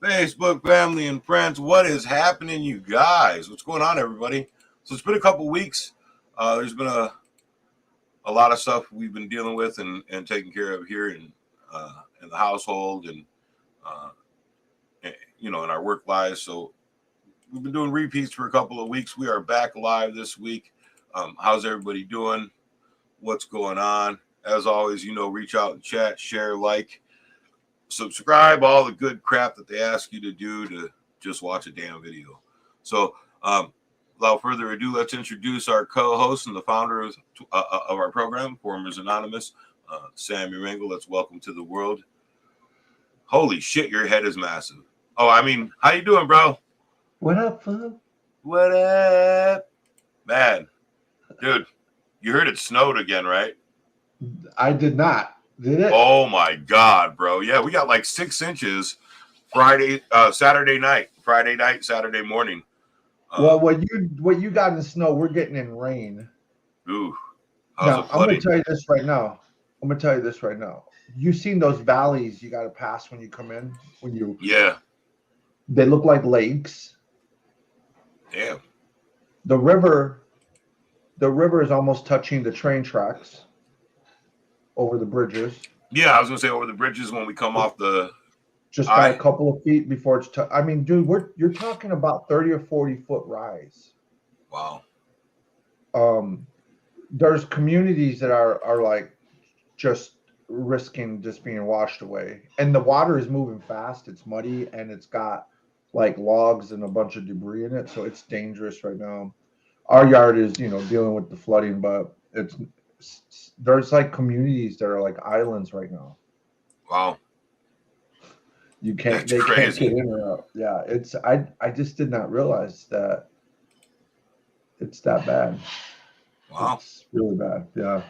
Facebook family and friends, what is happening, you guys? What's going on, everybody? So it's been a couple weeks. There's been a lot of stuff we've been dealing with and taking care of here in the household and uh, in our work lives. So we've been doing repeats for a couple of weeks. We are back live this week. How's everybody doing? What's going on? As always, reach out and chat, share, like, subscribe, all the good crap that they ask you to do to just watch a damn video. So, without further ado, let's introduce our co-host and the founder of our program, Formers Anonymous, Sammy Ringel. Let's welcome to the world. Holy shit, your head is massive. Oh, I mean, how you doing, bro? What up, fool? What up, man? Dude, you heard it snowed again, right? I did not. Did it? Oh my god, bro! Yeah, we got like 6 inches Saturday night, Friday night, Saturday morning. Well, what you got in snow, we're getting in rain. Ooh, Now, I'm gonna tell you this right now. You've seen those valleys you got to pass when you come in. Yeah, they look like lakes. Damn. The river is almost touching the train tracks over the bridges. Yeah, I was gonna say over the bridges when we come off the. Just by a couple of feet before it's. I mean, dude, you're talking about 30 or 40-foot rise. Wow. There's communities that are like just risking just being washed away, and the water is moving fast. It's muddy and it's got like logs and a bunch of debris in it, so it's dangerous right now. Our yard is, dealing with the flooding, but there's like communities that are like islands right now. Wow. They can't get in or out. Yeah, I just did not realize that it's that bad. Wow. It's really bad. Yeah.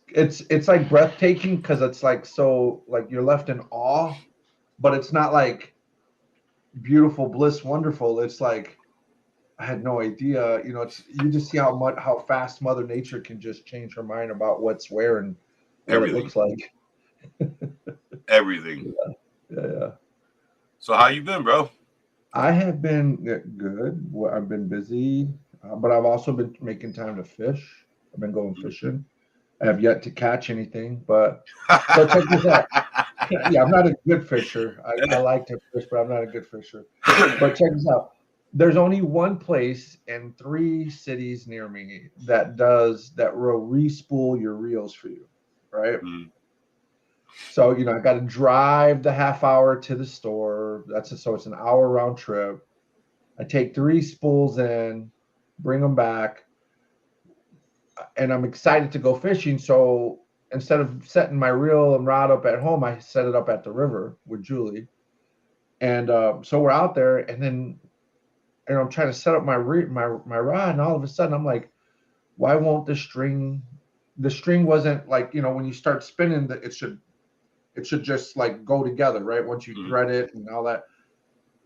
It's like breathtaking because it's like so like you're left in awe, but it's not like beautiful, bliss, wonderful. It's like I had no idea. It's you just see how fast Mother Nature can just change her mind about what's where and what Everything. It looks like. Everything. Yeah. So how you been, bro? I have been good. I've been busy, but I've also been making time to fish. I've been going fishing. I have yet to catch anything, but so check this out. Yeah, I'm not a good fisher. I like to fish, but I'm not a good fisher. But check this out. There's only one place in 3 cities near me that will re-spool your reels for you, right? Mm-hmm. So, I got to drive the half hour to the store. So it's an hour round trip. I take 3 spools in, bring them back, and I'm excited to go fishing. So instead of setting my reel and rod up at home, I set it up at the river with Julie. And so we're out there, and then I'm trying to set up my rod, and all of a sudden I'm like, why won't the string wasn't like, when you start spinning, it should just like go together, right? Once you thread it and all that.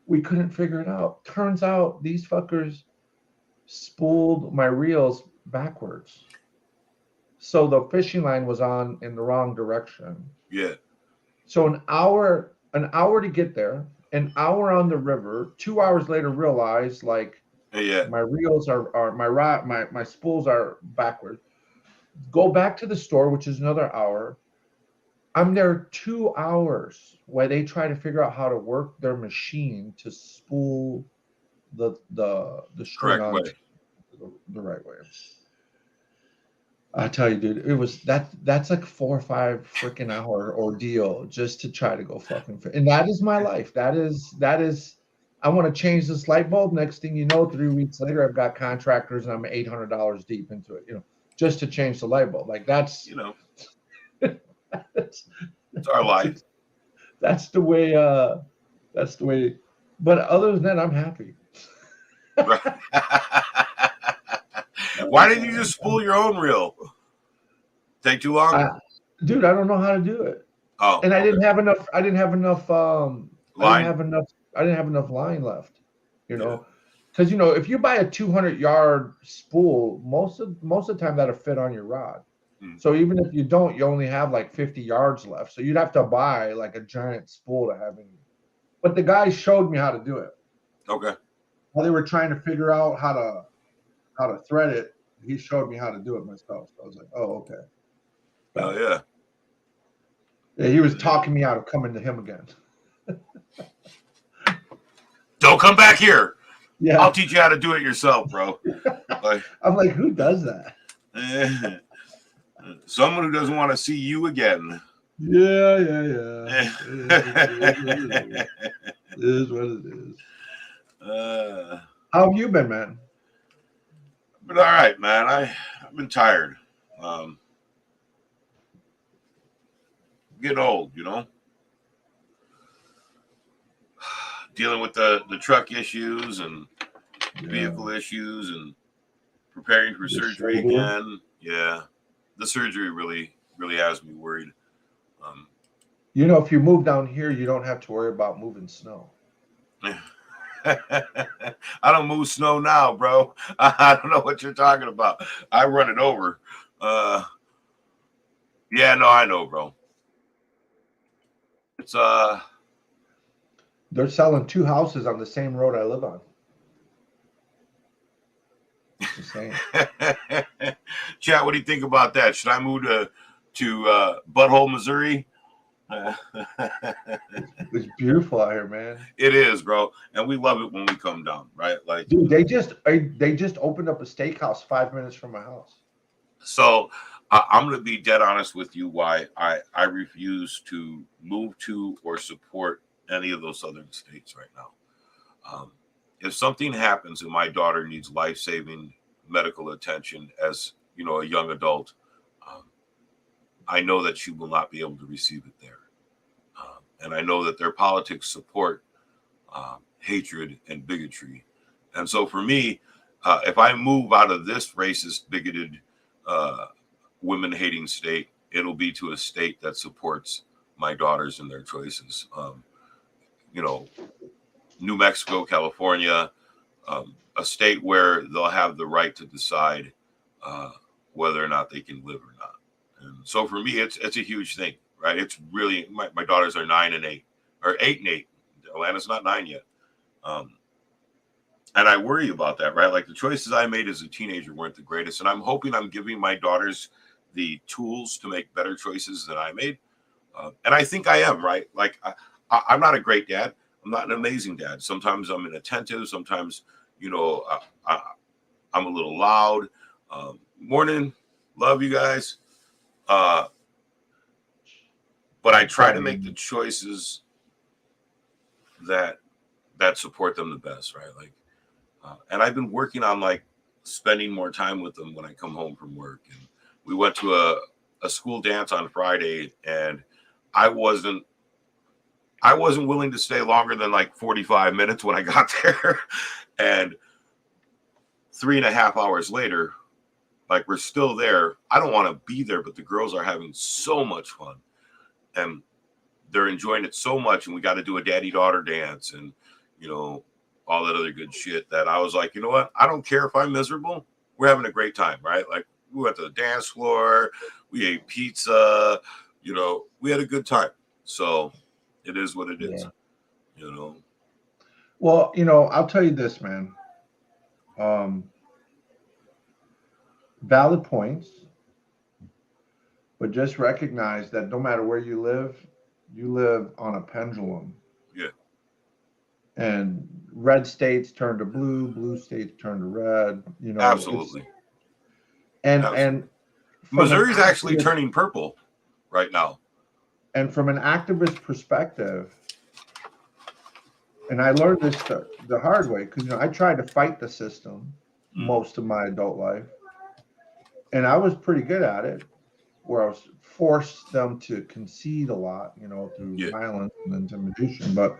We couldn't figure it out. Turns out these fuckers spooled my reels backwards. So the fishing line was on in the wrong direction. Yeah. So an hour to get there, an hour on the river, 2 hours later realized like my reels are my spools are backwards. Go back to the store, which is another hour. I'm there 2 hours while they try to figure out how to work their machine to spool the string on the right way. I tell you, dude, it was that's like 4 or 5 freaking hour ordeal just to try to go fucking fit. And that is my life. That is I want to change this light bulb. Next thing you know, 3 weeks later, I've got contractors and I'm $800 deep into it, just to change the light bulb. Like that's it's our life. That's the way. But other than that, I'm happy. Why didn't you just spool your own reel? Take too long? Dude, I don't know how to do it. Oh. And I didn't have enough line. I didn't have enough line left. Because if you buy a 200-yard spool, most of the time that'll fit on your rod. So even if you don't, you only have like 50 yards left. So you'd have to buy like a giant spool to have in you. but the guys showed me how to do it. Okay. While they were trying to figure out how to thread it, he showed me how to do it myself. So I was like, oh, okay. Oh yeah. Yeah, he was talking me out of coming to him again. Don't come back here. Yeah. I'll teach you how to do it yourself, bro. Like, I'm like, who does that? Someone who doesn't want to see you again. Yeah. It is what it is. How have you been, man? But all right, man. I've been tired. Getting old, you know. Dealing with the truck issues and vehicle issues and preparing for surgery again. Yeah, the surgery really has me worried. You know, if you move down here, you don't have to worry about moving snow. I don't move snow now, bro. I don't know what you're talking about. I run it over. Yeah, no, I know, bro. It's They're selling 2 houses on the same road I live on. Just saying. Chat, what do you think about that? Should I move to Butthole, Missouri? It's beautiful out here, man. It is, bro, and we love it when we come down, right? Like, dude, they just opened up a steakhouse 5 minutes from my house. So I'm going to be dead honest with you. Why I refuse to move to or support any of those southern states right now. If something happens and my daughter needs life-saving medical attention as, you know, a young adult, I know that she will not be able to receive it there. And I know that their politics support hatred and bigotry. And so for me, if I move out of this racist, bigoted, women-hating state, it'll be to a state that supports my daughters and their choices. You know, New Mexico, California, a state where they'll have the right to decide whether or not they can live or not. And so for me, it's a huge thing, right? It's really, my daughters are 9 and 8, or 8 and 8. Atlanta's not 9 yet. And I worry about that, right? Like the choices I made as a teenager weren't the greatest. And I'm hoping I'm giving my daughters the tools to make better choices than I made. And I think I am, right? Like I'm not a great dad. I'm not an amazing dad. Sometimes I'm inattentive. Sometimes, you know, I'm a little loud. Morning. Love you guys. But I try to make the choices that support them the best, right? Like, and I've been working on like spending more time with them when I come home from work. And we went to a school dance on Friday, and I wasn't willing to stay longer than like 45 minutes when I got there. And 3.5 hours later, like we're still there. I don't want to be there, but the girls are having so much fun and they're enjoying it so much. And we got to do a daddy-daughter dance and, you know, all that other good shit that I was like, you know what? I don't care if I'm miserable. We're having a great time, right? Like we went to the dance floor, we ate pizza, you know, we had a good time. So it is what it is, you know? Well, you know, I'll tell you this, man. Valid points, but just recognize that no matter where you live on a pendulum. Yeah. And red states turn to blue, blue states turn to red. You know, absolutely. And Missouri's actually turning purple right now. And from an activist perspective, and I learned this the hard way because, you know, I tried to fight the system most of my adult life, and I was pretty good at it, where I was forced them to concede a lot, you know, through violence and intimidation. But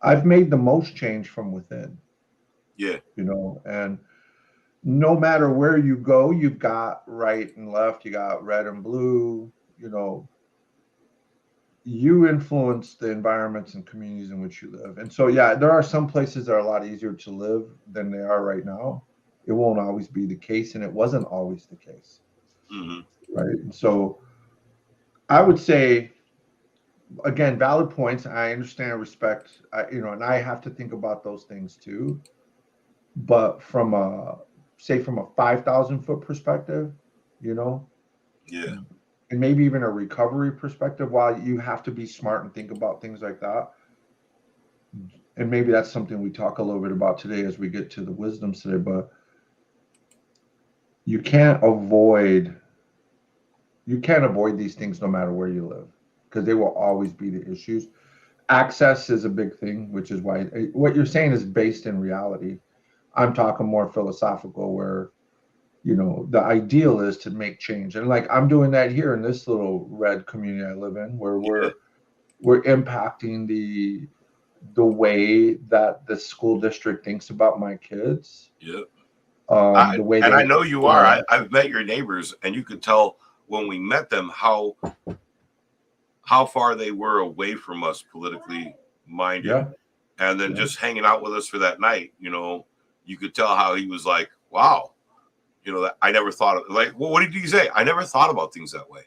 I've made the most change from within. Yeah. You know, and no matter where you go, you've got right and left, you got red and blue, you know, you influence the environments and communities in which you live. And so, yeah, there are some places that are a lot easier to live than they are right now. It won't always be the case, and it wasn't always the case. Mm-hmm. Right. And so I would say again, valid points. I understand, respect, and I have to think about those things too. But from a 5,000 foot perspective, you know, Yeah. and maybe even a recovery perspective, while you have to be smart and think about things like that. And maybe that's something we talk a little bit about today as we get to the wisdoms today, but you can't avoid these things no matter where you live, because they will always be the issues. Access is a big thing, which is why what you're saying is based in reality. I'm talking more philosophical, where the ideal is to make change, and like I'm doing that here in this little red community I live in, where we're impacting the way that the school district thinks about my kids. Yeah. The way And they, I know you are. I've met your neighbors, and you could tell when we met them how far they were away from us politically minded. Yeah. And then just hanging out with us for that night, you could tell how he was like, wow, that I never thought of, like, well, what did you say? I never thought about things that way.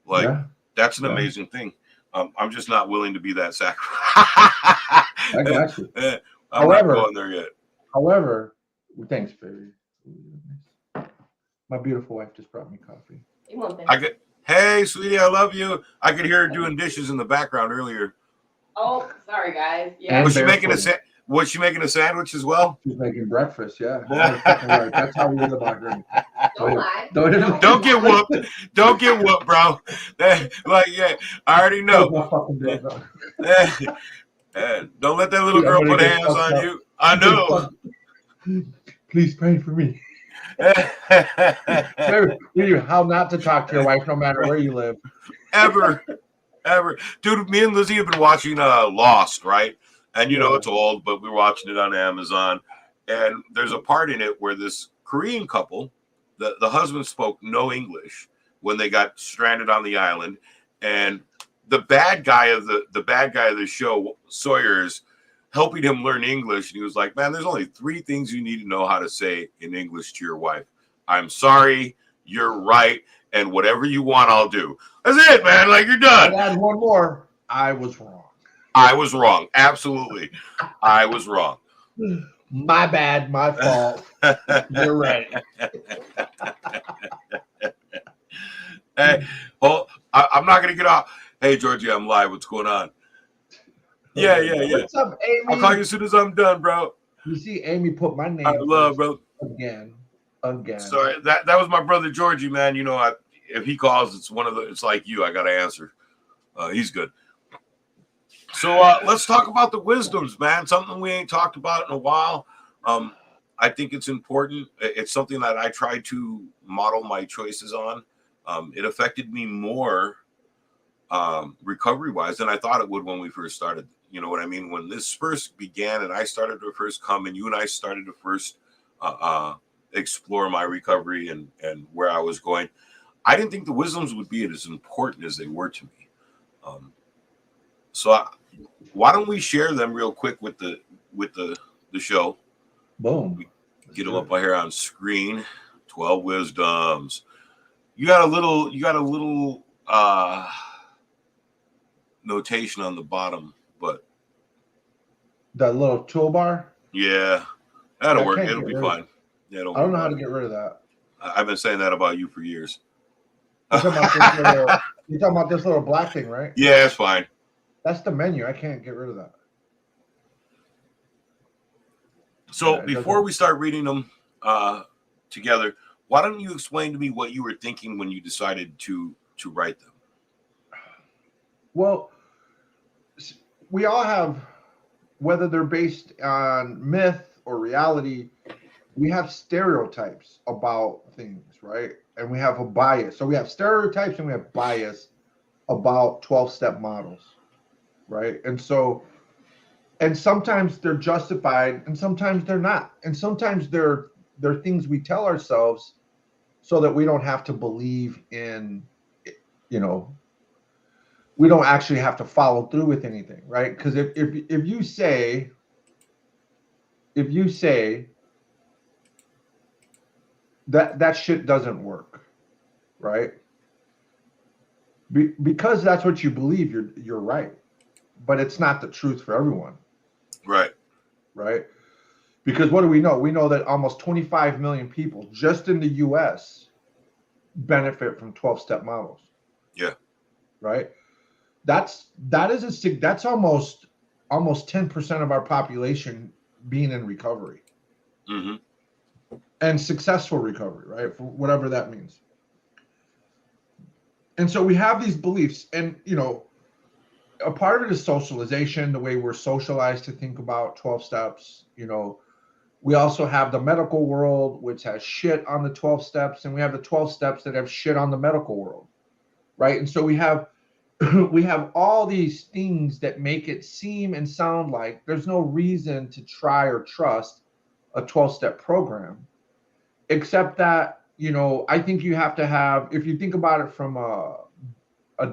Like, that's an amazing thing. I'm just not willing to be that sacrifice. I got you. I'm not going there yet. However, thanks, baby. My beautiful wife just brought me coffee. Hey, sweetie, I love you. I could hear her doing dishes in the background earlier. Oh, sorry, guys. Yeah. Was she making a sandwich as well? She's making breakfast. Yeah. That's how we live out here. Don't lie. Don't get whooped. Don't get whooped, bro. I already know. Don't let that little girl put hands on you. I know. Please pray for me. How not to talk to your wife no matter where you live. Ever. Dude, me and Lizzie have been watching Lost, right? And it's old, but we're watching it on Amazon. And there's a part in it where this Korean couple, the husband spoke no English when they got stranded on the island. And the bad guy of the show, Sawyer's, helping him learn English. And he was like, man, there's only 3 things you need to know how to say in English to your wife. I'm sorry, you're right, and whatever you want, I'll do. That's it, man. Like, you're done. I'll add one more. I was wrong. I was wrong. Absolutely. I was wrong. My bad. My fault. You're right. Hey, well, I'm not going to get off. Hey, Georgie, I'm live. What's going on? Yeah. What's up, Amy? I'll call you as soon as I'm done, bro. You see, Amy put my name. I love, bro. Again. Sorry, that was my brother Georgie, man. If he calls, it's like you. I got to answer. He's good. So let's talk about the wisdoms, man. Something we ain't talked about in a while. I think it's important. It's something that I try to model my choices on. It affected me more recovery-wise than I thought it would when we first started. You know what I mean? When this first began and I started to first come and you and I started to first explore my recovery and where I was going, I didn't think the wisdoms would be as important as they were to me. Why don't we share them real quick with the show? Boom. Get them up here on screen. 12 wisdoms. You got a little notation on the bottom, but that little toolbar. Yeah, that'll work. It'll be fine. Yeah, I don't know how to get rid of that. I've been saying that about you for years. You're talking about this little black thing, right? Yeah, it's fine. That's the menu. I can't get rid of that. So before we start reading them together, why don't you explain to me what you were thinking when you decided to write them? Well, we all have, whether they're based on myth or reality, we have stereotypes about things, right? And we have a bias. So we have stereotypes and we have bias about 12-step models, right? And sometimes they're justified and sometimes they're not. And sometimes they're things we tell ourselves so that we don't have to believe in, we don't actually have to follow through with anything, right? Because if you say that shit doesn't work, right? Because that's what you believe, you're right, but it's not the truth for everyone, Right. right? Because what do we know? We know that almost 25 million people just in the US benefit from 12-step models. Yeah. Right? That's almost 10% of our population being in recovery Mm-hmm. and successful recovery, right? For whatever that means. And so we have these beliefs, and a part of it is socialization, the way we're socialized to think about 12 steps. We also have the medical world, which has shit on the 12 steps, and we have the 12 steps that have shit on the medical world, right? And so we have we have all these things that make it seem and sound like there's no reason to try or trust a 12-step program, except that, I think you have to have, if you think about it from a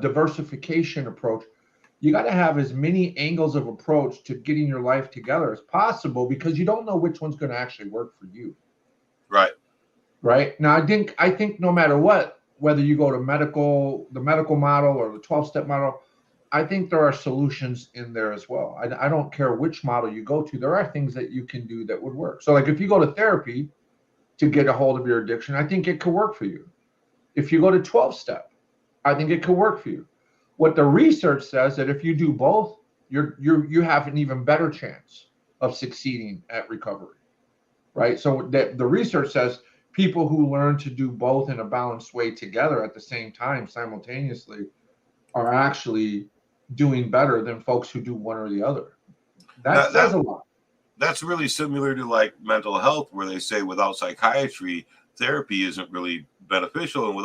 diversification approach, you got to have as many angles of approach to getting your life together as possible, because you don't know which one's going to actually work for you. Right. Right. Now, I think no matter what, whether you go to the medical model or the 12-step model, I think there are solutions in there as well. I don't care which model you go to. There are things that you can do that would work. So like if you go to therapy to get a hold of your addiction, I think it could work for you. If you go to 12-step, I think it could work for you. What the research says that if you do both, you have an even better chance of succeeding at recovery. Right? So that the research says people who learn to do both in a balanced way together at the same time simultaneously are actually doing better than folks who do one or the other. That says a lot. That's really similar to like mental health, where they say without psychiatry, therapy isn't really beneficial, and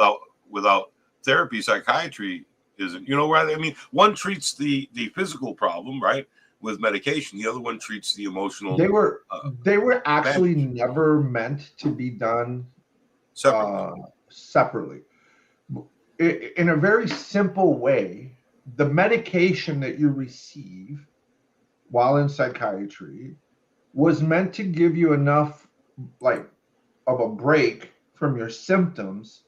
without therapy, psychiatry isn't. You know what I mean? One treats the physical problem, right, with medication. The other one treats the emotional. They were actually never meant to be done separately. In a very simple way, the medication that you receive while in psychiatry was meant to give you enough like of a break from your symptoms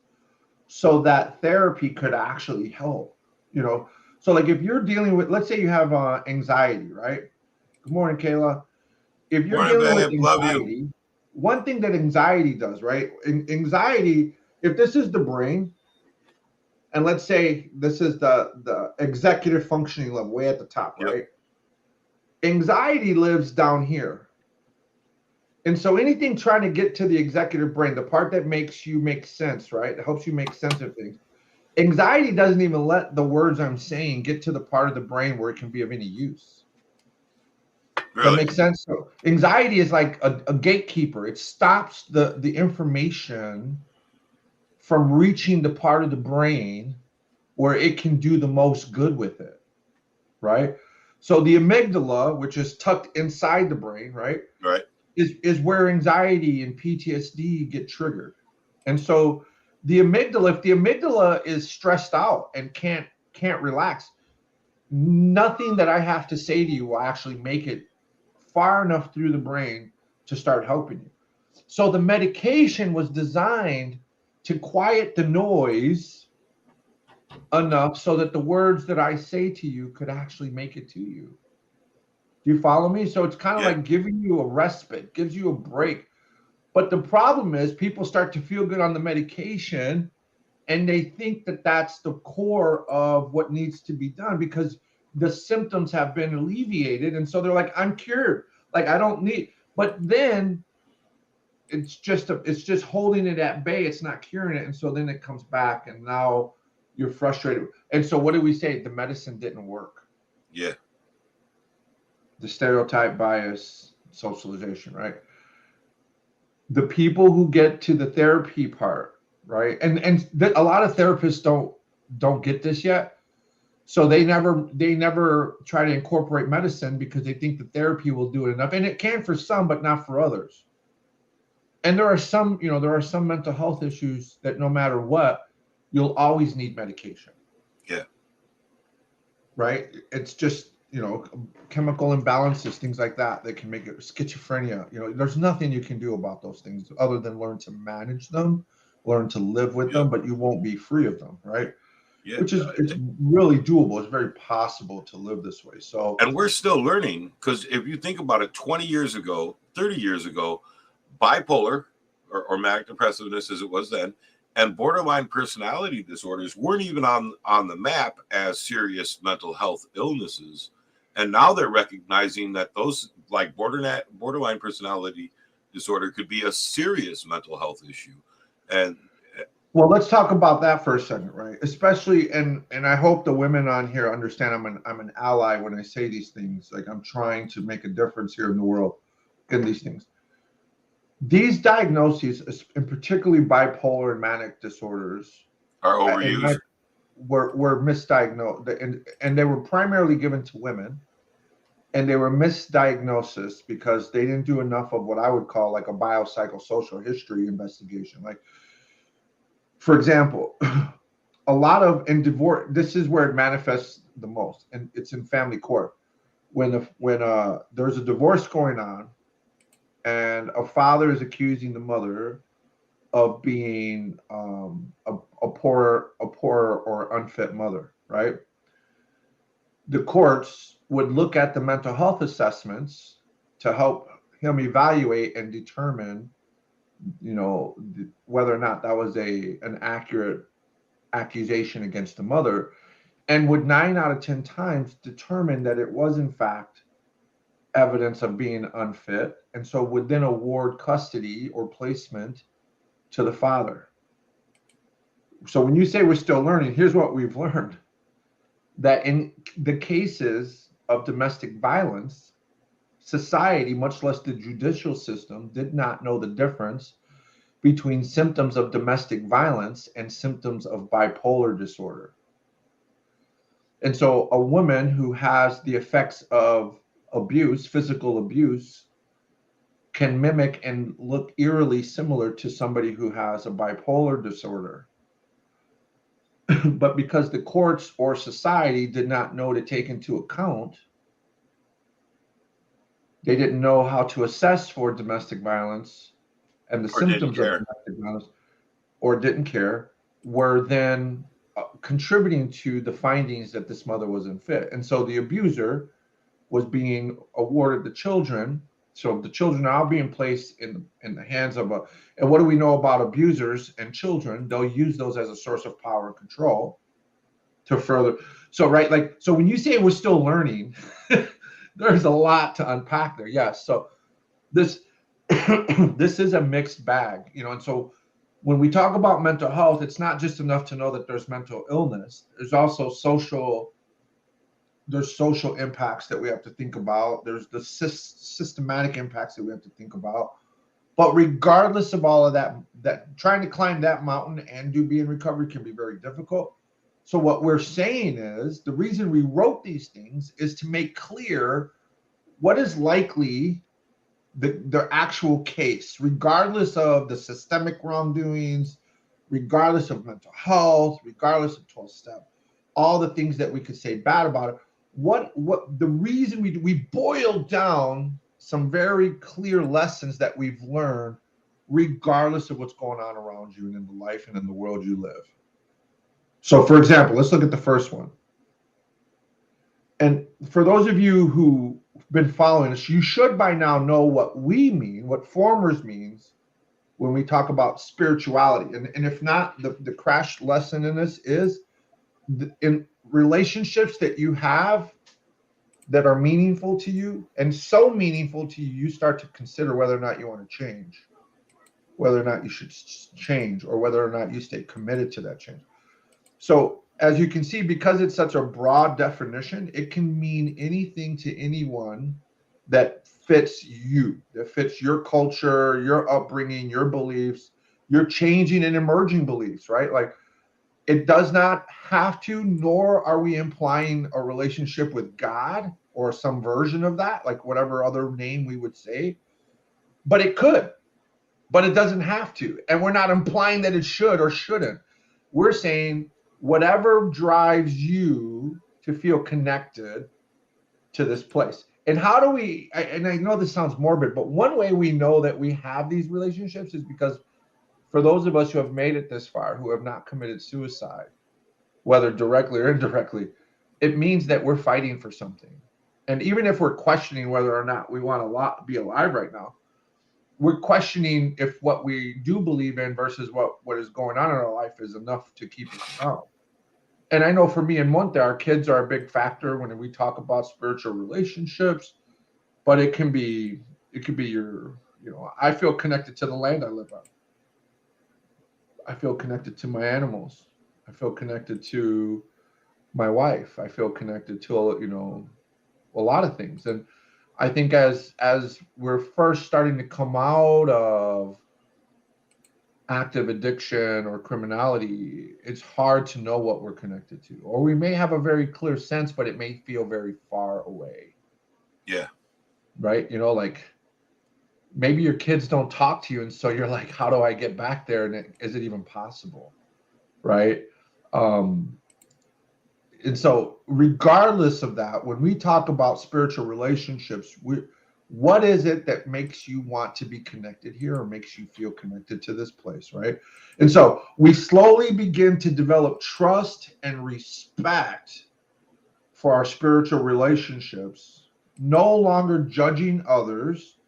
so that therapy could actually help. So like if you're dealing with, let's say you have anxiety, right? Good morning, Kayla. If you're Morning, dealing with babe. Love you. anxiety, one thing that anxiety does, right? Anxiety, if this is the brain, and let's say this is the executive functioning level, way at the top, Yep. right? Anxiety lives down here. And so anything trying to get to the executive brain, the part that makes you make sense, right? It helps you make sense of things. Anxiety doesn't even let the words I'm saying get to the part of the brain where it can be of any use. Really? That makes sense. So anxiety is like a gatekeeper. It stops the information from reaching the part of the brain where it can do the most good with it, right? So the amygdala, which is tucked inside the brain, right? Right. Is where anxiety and PTSD get triggered. And so the amygdala, if the amygdala is stressed out and can't relax, nothing that I have to say to you will actually make it far enough through the brain to start helping you. So the medication was designed to quiet the noise enough so that the words that I say to you could actually make it to you. Do you follow me? So it's kind of like giving you a respite, gives you a break. But the problem is people start to feel good on the medication and they think that that's the core of what needs to be done because the symptoms have been alleviated. And so they're like, I'm cured. Like I don't need, but then it's just holding it at bay. It's not curing it. And so then it comes back and now you're frustrated. And so what do we say? The medicine didn't work. Yeah. The stereotype, bias, socialization, right? The people who get to the therapy part, right? And a lot of therapists don't get this yet. So they never try to incorporate medicine because they think that therapy will do it enough. And it can for some, but not for others. And there are some mental health issues that no matter what, you'll always need medication. Yeah. Right? It's just, chemical imbalances, things like that can make it schizophrenia. There's nothing you can do about those things other than learn to manage them, learn to live with them, but you won't be free of them, right? Yeah. which is it's really doable. It's very possible to live this way. So, and we're still learning, because if you think about it, 20 years ago, 30 years ago, bipolar or manic depressiveness as it was then, and borderline personality disorders weren't even on the map as serious mental health illnesses. And now they're recognizing that those, like borderline personality disorder, could be a serious mental health issue. And well, let's talk about that for a second, right? Especially, and I hope the women on here understand I'm an ally when I say these things. Like, I'm trying to make a difference here in the world in these things. These diagnoses, and particularly bipolar and manic disorders, are overused. Were misdiagnosed, and they were primarily given to women, and they were misdiagnosis because they didn't do enough of what I would call like a biopsychosocial history investigation. Like, for example, a lot of in divorce, this is where it manifests the most, and it's in family court. When there's a divorce going on, and a father is accusing the mother of being a poor or unfit mother, right? The courts would look at the mental health assessments to help him evaluate and determine, whether or not that was an accurate accusation against the mother, and would 9 out of 10 times determine that it was in fact evidence of being unfit, and so would then award custody or placement to the father. So when you say we're still learning, here's what we've learned: that in the cases of domestic violence, society, much less the judicial system, did not know the difference between symptoms of domestic violence and symptoms of bipolar disorder. And so a woman who has the effects of abuse, physical abuse, can mimic and look eerily similar to somebody who has a bipolar disorder. But because the courts or society did not know to take into account, they didn't know how to assess for domestic violence and the symptoms of domestic violence, or didn't care, were then contributing to the findings that this mother was unfit. And so the abuser was being awarded the children. So the children are being placed in the hands of and what do we know about abusers and children? They'll use those as a source of power and control to further. So, right, like, so when you say we're still learning, there's a lot to unpack there. Yes. So this is a mixed bag, and so when we talk about mental health, it's not just enough to know that there's mental illness. There's also social impacts that we have to think about. There's the systematic impacts that we have to think about. But regardless of all of that trying to climb that mountain and be in recovery can be very difficult. So what we're saying is the reason we wrote these things is to make clear what is likely the actual case, regardless of the systemic wrongdoings, regardless of mental health, regardless of 12-step, all the things that we could say bad about it. What the reason we boiled down some very clear lessons that we've learned, regardless of what's going on around you and in the life and in the world you live. So, for example, let's look at the first one. And for those of you who've been following us, you should by now know what we mean, what Formers means when we talk about spirituality. And if not, the crash lesson in this is in relationships that you have that are meaningful to you, and so meaningful to you, you start to consider whether or not you want to change, whether or not you should change, or whether or not you stay committed to that change. So as you can see, because it's such a broad definition, it can mean anything to anyone that fits you, that fits your culture, your upbringing, your beliefs, your changing and emerging beliefs, right? Like, it does not have to, nor are we implying a relationship with God or some version of that, like whatever other name we would say, but it could, but it doesn't have to. And we're not implying that it should or shouldn't. We're saying whatever drives you to feel connected to this place. And how do we, and I know this sounds morbid, but one way we know that we have these relationships is because for those of us who have made it this far, who have not committed suicide, whether directly or indirectly, it means that we're fighting for something. And even if we're questioning whether or not we want to be alive right now, we're questioning if what we do believe in versus what is going on in our life is enough to keep us around. And I know for me and Monte, our kids are a big factor when we talk about spiritual relationships, but it can be your, I feel connected to the land I live on. I feel connected to my animals. I feel connected to my wife. I feel connected to, a lot of things. And I think as we're first starting to come out of active addiction or criminality, it's hard to know what we're connected to. Or we may have a very clear sense, but it may feel very far away. Yeah. Right? Like maybe your kids don't talk to you, and so you're like, how do I get back there? And is it even possible? Right? And so regardless of that, when we talk about spiritual relationships, what is it that makes you want to be connected here or makes you feel connected to this place, right? And so we slowly begin to develop trust and respect for our spiritual relationships, no longer judging others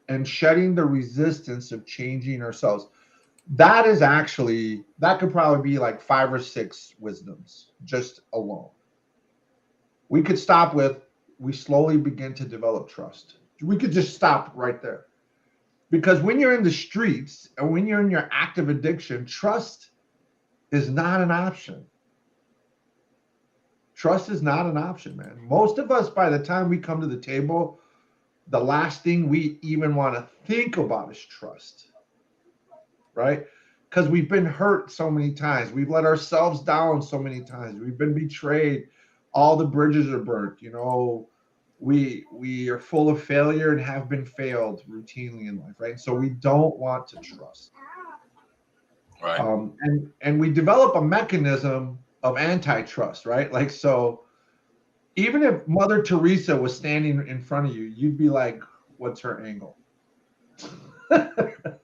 and shedding the resistance of changing ourselves. That could probably be like 5 or 6 wisdoms just alone. We could stop with, we slowly begin to develop trust. We could just stop right there. Because when you're in the streets and when you're in your active addiction, trust is not an option. Trust is not an option, man. Most of us, by the time we come to the table, the last thing we even want to think about is trust. Right? Because we've been hurt so many times. We've let ourselves down so many times. We've been betrayed. All the bridges are burnt. We are full of failure and have been failed routinely in life, right? So we don't want to trust. Right. And we develop a mechanism of antitrust, right? Like, so even if Mother Teresa was standing in front of you, you'd be like, what's her angle?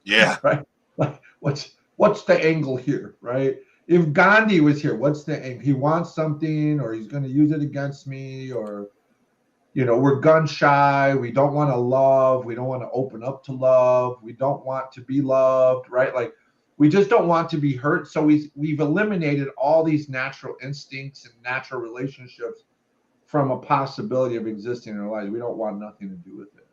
Yeah. Right? Like, what's the angle here, right? If Gandhi was here, what's the angle? He wants something, or he's going to use it against me, or we're gun shy. We don't want to love. We don't want to open up to love. We don't want to be loved, right? Like, we just don't want to be hurt. So we've eliminated all these natural instincts and natural relationships from a possibility of existing in our lives. We don't want nothing to do with it.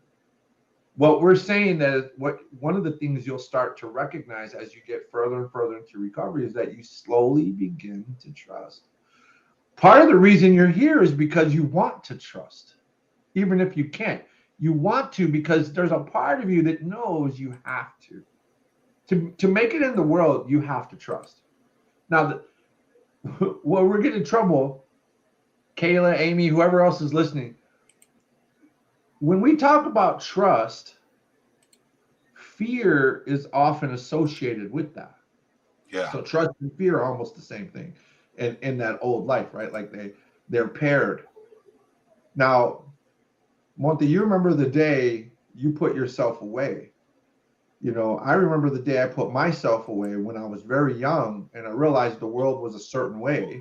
What we're saying that one of the things you'll start to recognize as you get further and further into recovery is that you slowly begin to trust. Part of the reason you're here is because you want to trust, even if you can't. You want to because there's a part of you that knows you have to. To make it in the world, you have to trust. Now, where we're getting in trouble, Kayla, Amy, whoever else is listening, when we talk about trust, fear is often associated with that. Yeah. So trust and fear are almost the same thing in that old life, right? Like they're paired. Now, Monte, you remember the day you put yourself away. I remember the day I put myself away when I was very young and I realized the world was a certain way.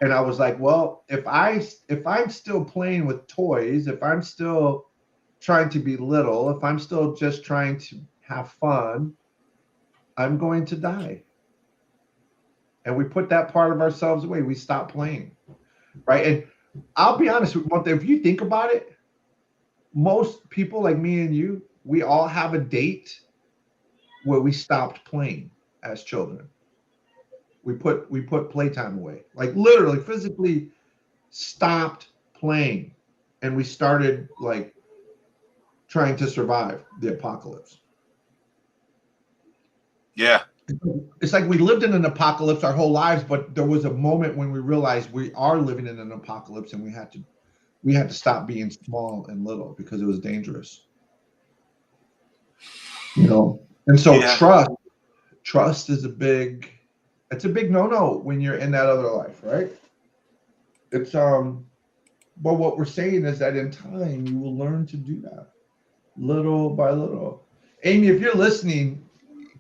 And I was like, well, if I'm still playing with toys, if I'm still trying to be little, if I'm still just trying to have fun, I'm going to die. And we put that part of ourselves away. We stop playing, right? And I'll be honest with you, if you think about it, most people like me and you, we all have a date where we stopped playing as children. We put playtime away, like literally physically stopped playing. And we started like trying to survive the apocalypse. Yeah. It's like we lived in an apocalypse our whole lives, but there was a moment when we realized we are living in an apocalypse and we had to stop being small and little because it was dangerous. And so trust is a big no-no when you're in that other life, right? It's but what we're saying is that in time you will learn to do that little by little. Amy, if you're listening,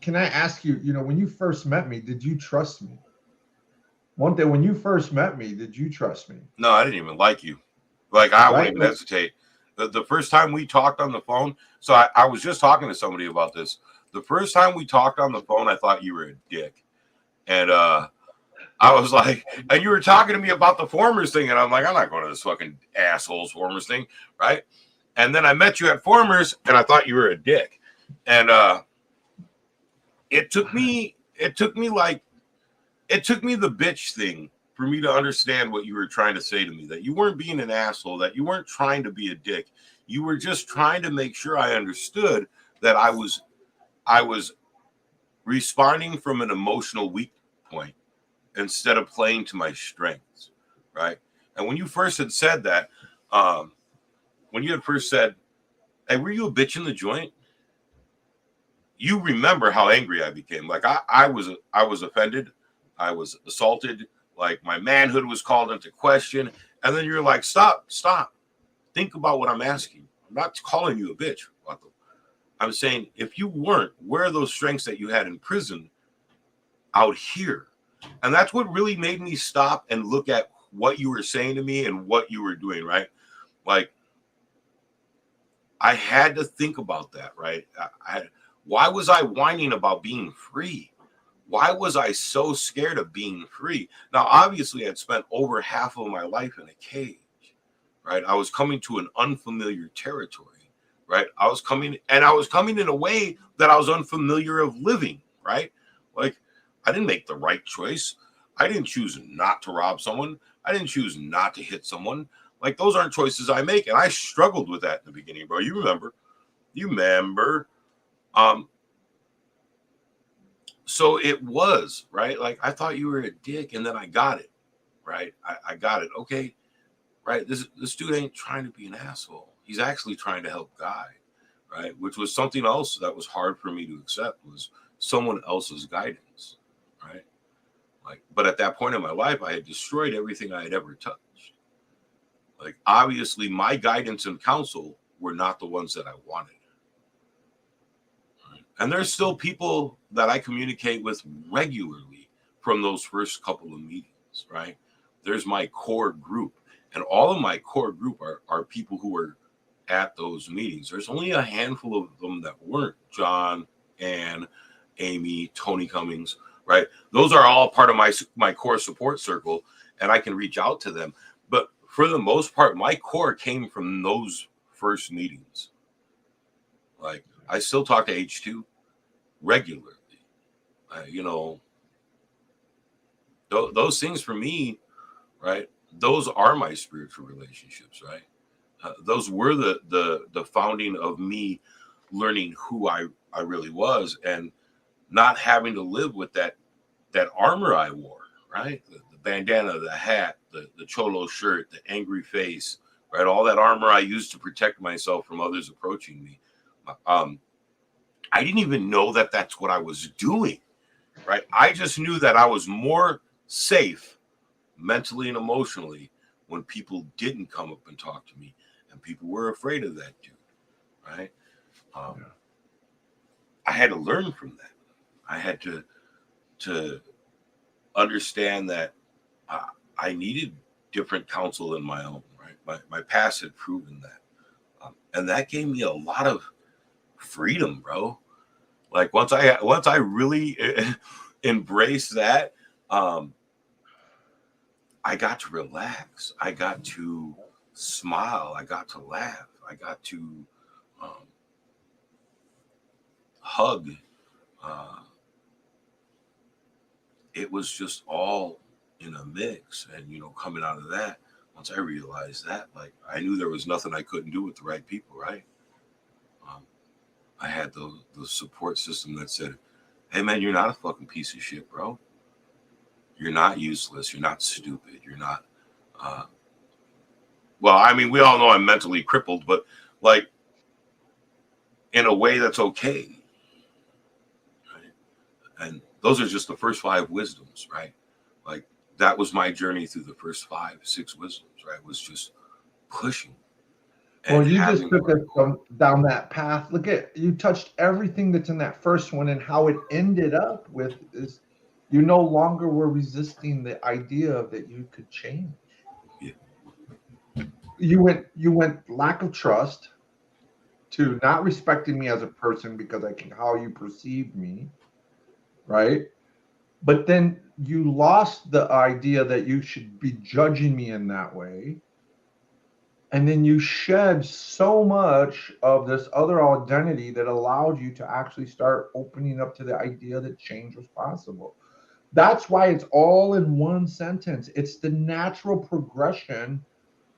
can I ask you, when you first met me, did you trust me? One thing, when you first met me, did you trust me? No, I didn't even like you. Like, I Right? wouldn't even hesitate. The first time we talked on the phone, so I was just talking to somebody about this. The first time we talked on the phone, I thought you were a dick. And I was like, and you were talking to me about the Formers thing, and I'm like, I'm not going to this fucking assholes Formers thing, right? And then I met you at Formers, and I thought you were a dick. And it took me the bitch thing for me to understand what you were trying to say to me, that you weren't being an asshole, that you weren't trying to be a dick. You were just trying to make sure I understood that I was responding from an emotional weak point instead of playing to my strengths, right? And when you first had said that, when you had first said, hey, were you a bitch in the joint? You remember how angry I became. Like I was offended. I was assaulted. Like my manhood was called into question. And then you're like, stop. Think about what I'm asking. I'm not calling you a bitch, Vato. I'm saying, if you weren't, where are those strengths that you had in prison out here? And that's what really made me stop and look at what you were saying to me and what you were doing, right? Like, I had to think about that, right? Why was I whining about being free? Why was I so scared of being free? Now, obviously, I'd spent over half of my life in a cage, right? I was coming to an unfamiliar territory, right? I was coming in a way that I was unfamiliar of living, right? Like, I didn't make the right choice. I didn't choose not to rob someone. I didn't choose not to hit someone. Like, those aren't choices I make. And I struggled with that in the beginning, bro. You remember. So it was, right? Like, I thought you were a dick, and then I got it, right? I got it. Okay, right? This dude ain't trying to be an asshole. He's actually trying to help Guy, right? Which was something else that was hard for me to accept, was someone else's guidance, right? Like, but at that point in my life, I had destroyed everything I had ever touched. Like, obviously, my guidance and counsel were not the ones that I wanted. Right? And there's still people that I communicate with regularly from those first couple of meetings, right? There's my core group. And all of my core group are people who were at those meetings. There's only a handful of them that weren't. John, Ann, Amy, Tony Cummings, right? Those are all part of my core support circle, and I can reach out to them. But for the most part, my core came from those first meetings. Like, I still talk to H2 regularly. Those things for me, right? Those are my spiritual relationships, right? Those were the founding of me learning who I really was, and not having to live with that armor I wore, right? The bandana, the hat, the cholo shirt, the angry face, right? All that armor I used to protect myself from others approaching me. I didn't even know that that's what I was doing, right? I just knew that I was more safe mentally and emotionally when people didn't come up and talk to me, and people were afraid of that dude, right? I had to learn from that. I had to understand that I needed different counsel than my own, right? My past had proven that, and that gave me a lot of freedom, bro. Like, once I really embraced that, I got to relax. I got to smile. I got to laugh. I got to hug. It was just all in a mix. And, coming out of that, once I realized that, like, I knew there was nothing I couldn't do with the right people, right? I had the support system that said, hey, man, you're not a fucking piece of shit, bro. You're not useless. You're not stupid. You're not. Well, I mean, we all know I'm mentally crippled, but, like, in a way that's okay. Right? And those are just the first 5 wisdoms, right? Like, that was my journey through the first 5, 6 wisdoms, right? Was just pushing. Well, you just took us down that path. Look at, you touched everything that's in that first one, and how it ended up with is, You no longer were resisting the idea of that you could change. Yeah. You went lack of trust to not respecting me as a person because how you perceived me, right? But then you lost the idea that you should be judging me in that way. And then you shed so much of this other identity that allowed you to actually start opening up to the idea that change was possible. That's why it's all in one sentence. It's the natural progression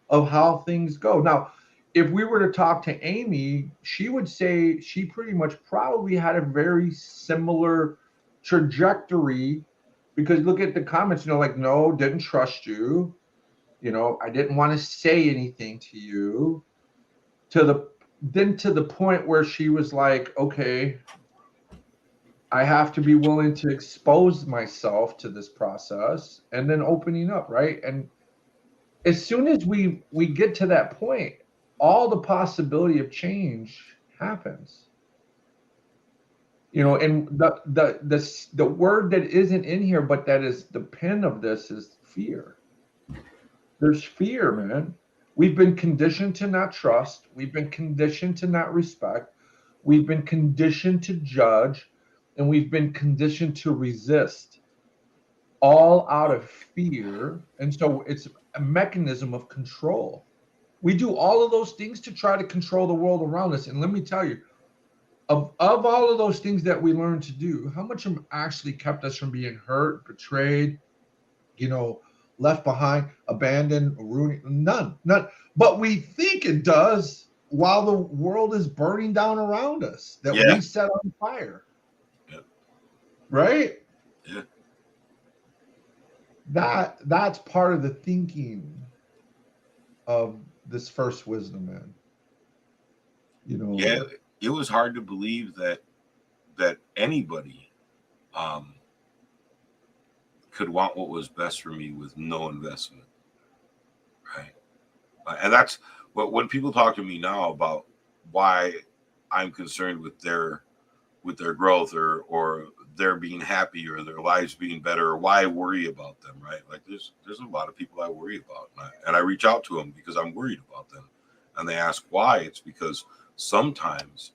of how things go. Now, if we were to talk to Amy, she would say she pretty much probably had a very similar trajectory, because look at the comments, like, no, didn't trust you. I didn't want to say anything to you, to the point where she was like, okay, I have to be willing to expose myself to this process, and then opening up, right? And as soon as we get to that point, all the possibility of change happens. And the word that isn't in here, but that is the pin of this, is fear. There's fear, man. We've been conditioned to not trust. We've been conditioned to not respect. We've been conditioned to judge, and we've been conditioned to resist, all out of fear. And so it's a mechanism of control. We do all of those things to try to control the world around us. And let me tell you, of all of those things that we learn to do, how much of them actually kept us from being hurt, betrayed, left behind, abandoned, ruined? None. But we think it does while the world is burning down around us, that we set on fire. Yeah. Right? Yeah. That's part of the thinking of this first wisdom, man. Yeah, it was hard to believe that anybody could want what was best for me with no investment, right? And that's when people talk to me now about why I'm concerned with their growth or their being happy or their lives being better, or why I worry about them, right? Like there's a lot of people I worry about, and I reach out to them because I'm worried about them, and they ask why. It's because sometimes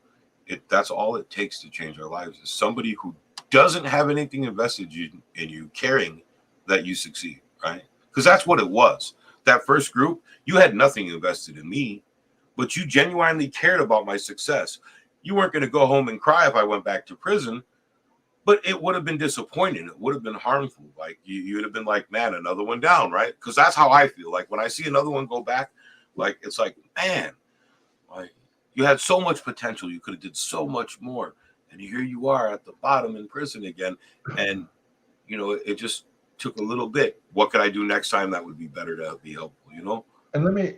that's all it takes to change our lives is somebody who doesn't have anything invested in you caring that you succeed, right? Because that's what it was. That first group, you had nothing invested in me, but you genuinely cared about my success. You weren't going to go home and cry if I went back to prison, but it would have been disappointing. It would have been harmful. Like you would have been like, man, another one down, right? Because that's how I feel. Like when I see another one go back, like it's like, man, like you had so much potential. You could have did so much more. And here you are at the bottom in prison again. And, it just took a little bit. What could I do next time that would be better to be helpful, And let me,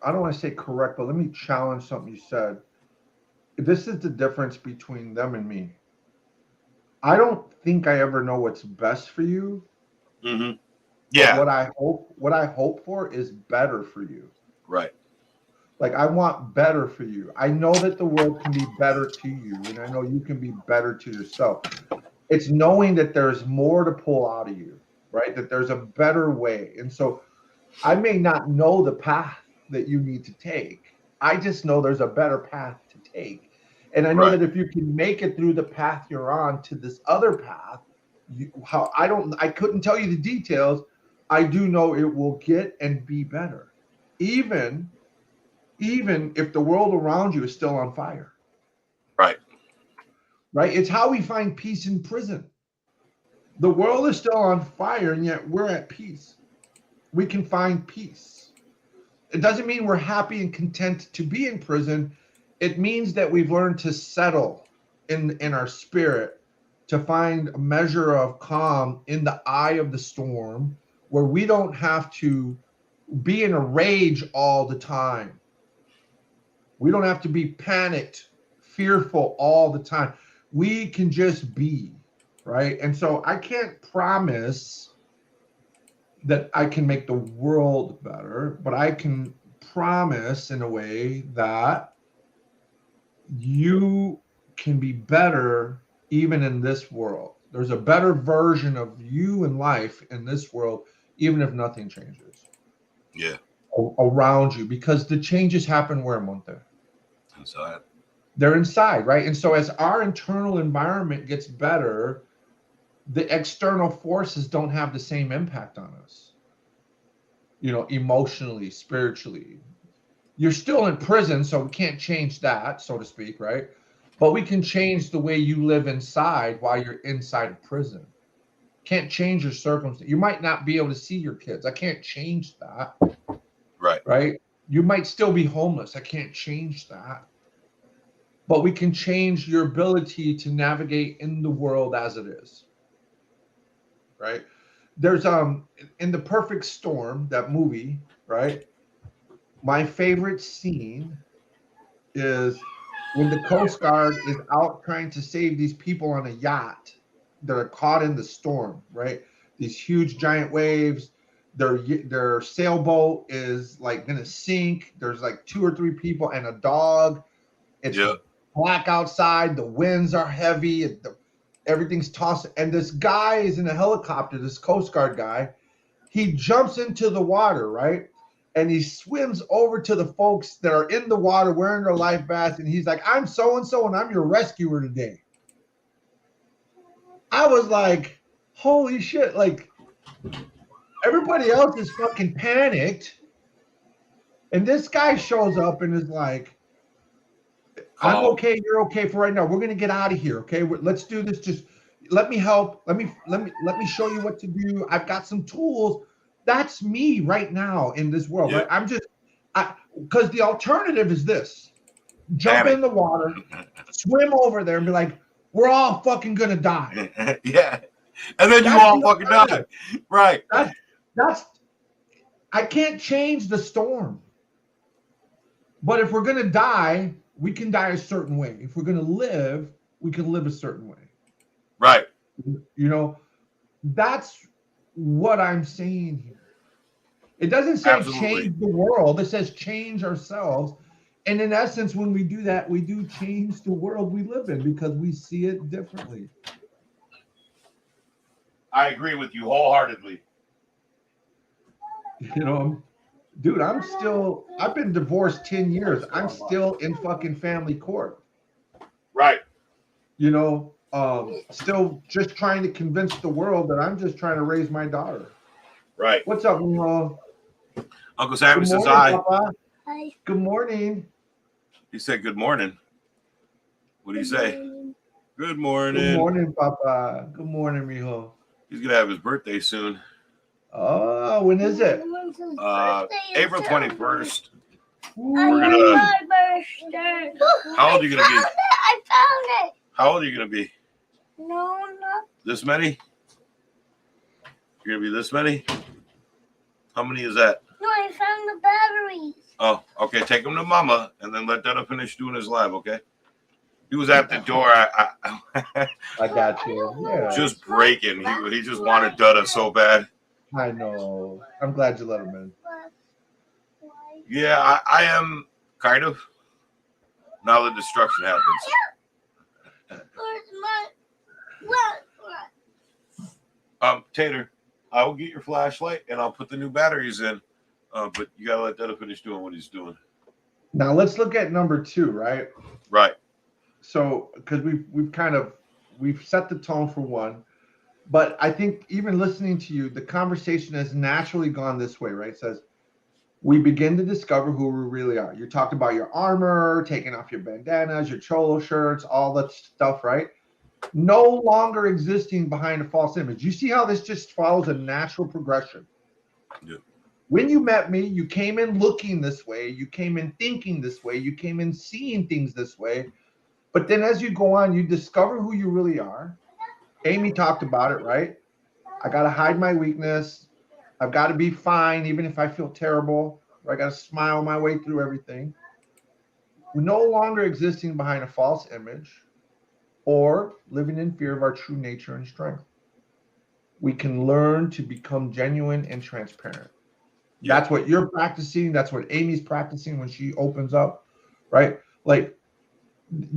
I don't want to say correct, but let me challenge something you said. This is the difference between them and me. I don't think I ever know what's best for you. Mm-hmm. Yeah. What I hope for is better for you. Right. Like I want better for you. I know that the world can be better to you, and I know you can be better to yourself. It's knowing that there's more to pull out of you, right? That there's a better way. And so I may not know the path that you need to take. I just know there's a better path to take. And I know that if you can make it through the path you're on to this other path, I couldn't tell you the details. I do know it will get and be better. Even if the world around you is still on fire. Right? It's how we find peace in prison. The world is still on fire, and yet we're at peace. We can find peace. It doesn't mean we're happy and content to be in prison. It means that we've learned to settle in our spirit, to find a measure of calm in the eye of the storm, where we don't have to be in a rage all the time. We don't have to be panicked, fearful all the time. We can just be, right? And so I can't promise that I can make the world better, but I can promise in a way that you can be better even in this world. There's a better version of you in life in this world, even if nothing changes. Yeah. Around you, because the changes happen where, Monte? Inside. They're inside, right? And so as our internal environment gets better, the external forces don't have the same impact on us. You know, emotionally, spiritually. You're still in prison, so we can't change that, so to speak, right? But we can change the way you live inside while you're inside of prison. Can't change your circumstance. You might not be able to see your kids. I can't change that. Right. Right? You might still be homeless. I can't change that. But we can change your ability to navigate in the world as it is. Right? There's in The Perfect Storm, that movie, right? My favorite scene is when the Coast Guard is out trying to save these people on a yacht that are caught in the storm, right? These huge giant waves. Their sailboat is like gonna sink. There's like 2 or 3 people and a dog. It's black outside. The winds are heavy. Everything's tossed. And this guy is in a helicopter, this Coast Guard guy. He jumps into the water, right? And he swims over to the folks that are in the water wearing their life vests. And he's like, I'm so-and-so, and I'm your rescuer today. I was like, holy shit. Like, everybody else is fucking panicked. And this guy shows up and is like, I'm okay, you're okay for right now. We're gonna get out of here, okay? Let's do this. Just let me help. Let me show you what to do. I've got some tools. That's me right now in this world, right? Because the alternative is this: jump in the water, swim over there, and be like, we're all fucking gonna die. Yeah, and then you all fucking die, right? That's I can't change the storm, but if we're gonna die, we can die a certain way. If we're gonna live, we can live a certain way. Right. You know, that's what I'm saying here. It doesn't say change the world. It says change ourselves. And in essence, when we do that, we do change the world we live in because we see it differently. I agree with you wholeheartedly. You know, dude, I've been divorced 10 years. I'm still in fucking family court. Right. You know, still just trying to convince the world that I'm just trying to raise my daughter. Right. What's up, Uncle Sammy says hi. Papa. Hi. Good morning. He said good morning. What do you say? Good morning. Good morning, Papa. Good morning, mijo. He's gonna have his birthday soon. Oh, when is it? April 21st. We're gonna. How old are you gonna be? I found it. How old are you gonna be? No, not. This many? You're gonna be this many? How many is that? No, I found the batteries. Oh, okay. Take him to Mama, and then let Dada finish doing his live. Okay. He was at the door. I got you. Yeah. Just breaking. He just wanted Dada so bad. I know. I'm glad you let him in. Yeah, I am kind of. Now the destruction happens. Where's my Tater, I will get your flashlight and I'll put the new batteries in. But you gotta let Dada finish doing what he's doing. Now let's look at number 2, right? Right. So, because we've set the tone for 1, but I think even listening to you, the conversation has naturally gone this way, right? It says we begin to discover who we really are. You talked about your armor, taking off your bandanas, your cholo shirts, all that stuff, right? No longer existing behind a false image. You see how this just follows a natural progression. Yeah. When you met me, you came in looking this way, you came in thinking this way, you came in seeing things this way. But then as you go on, you discover who you really are. Amy talked about it, right? I got to hide my weakness. I've got to be fine, even if I feel terrible. Or I got to smile my way through everything. We're no longer existing behind a false image or living in fear of our true nature and strength. We can learn to become genuine and transparent. Yeah. That's what you're practicing. That's what Amy's practicing when she opens up, right? Like,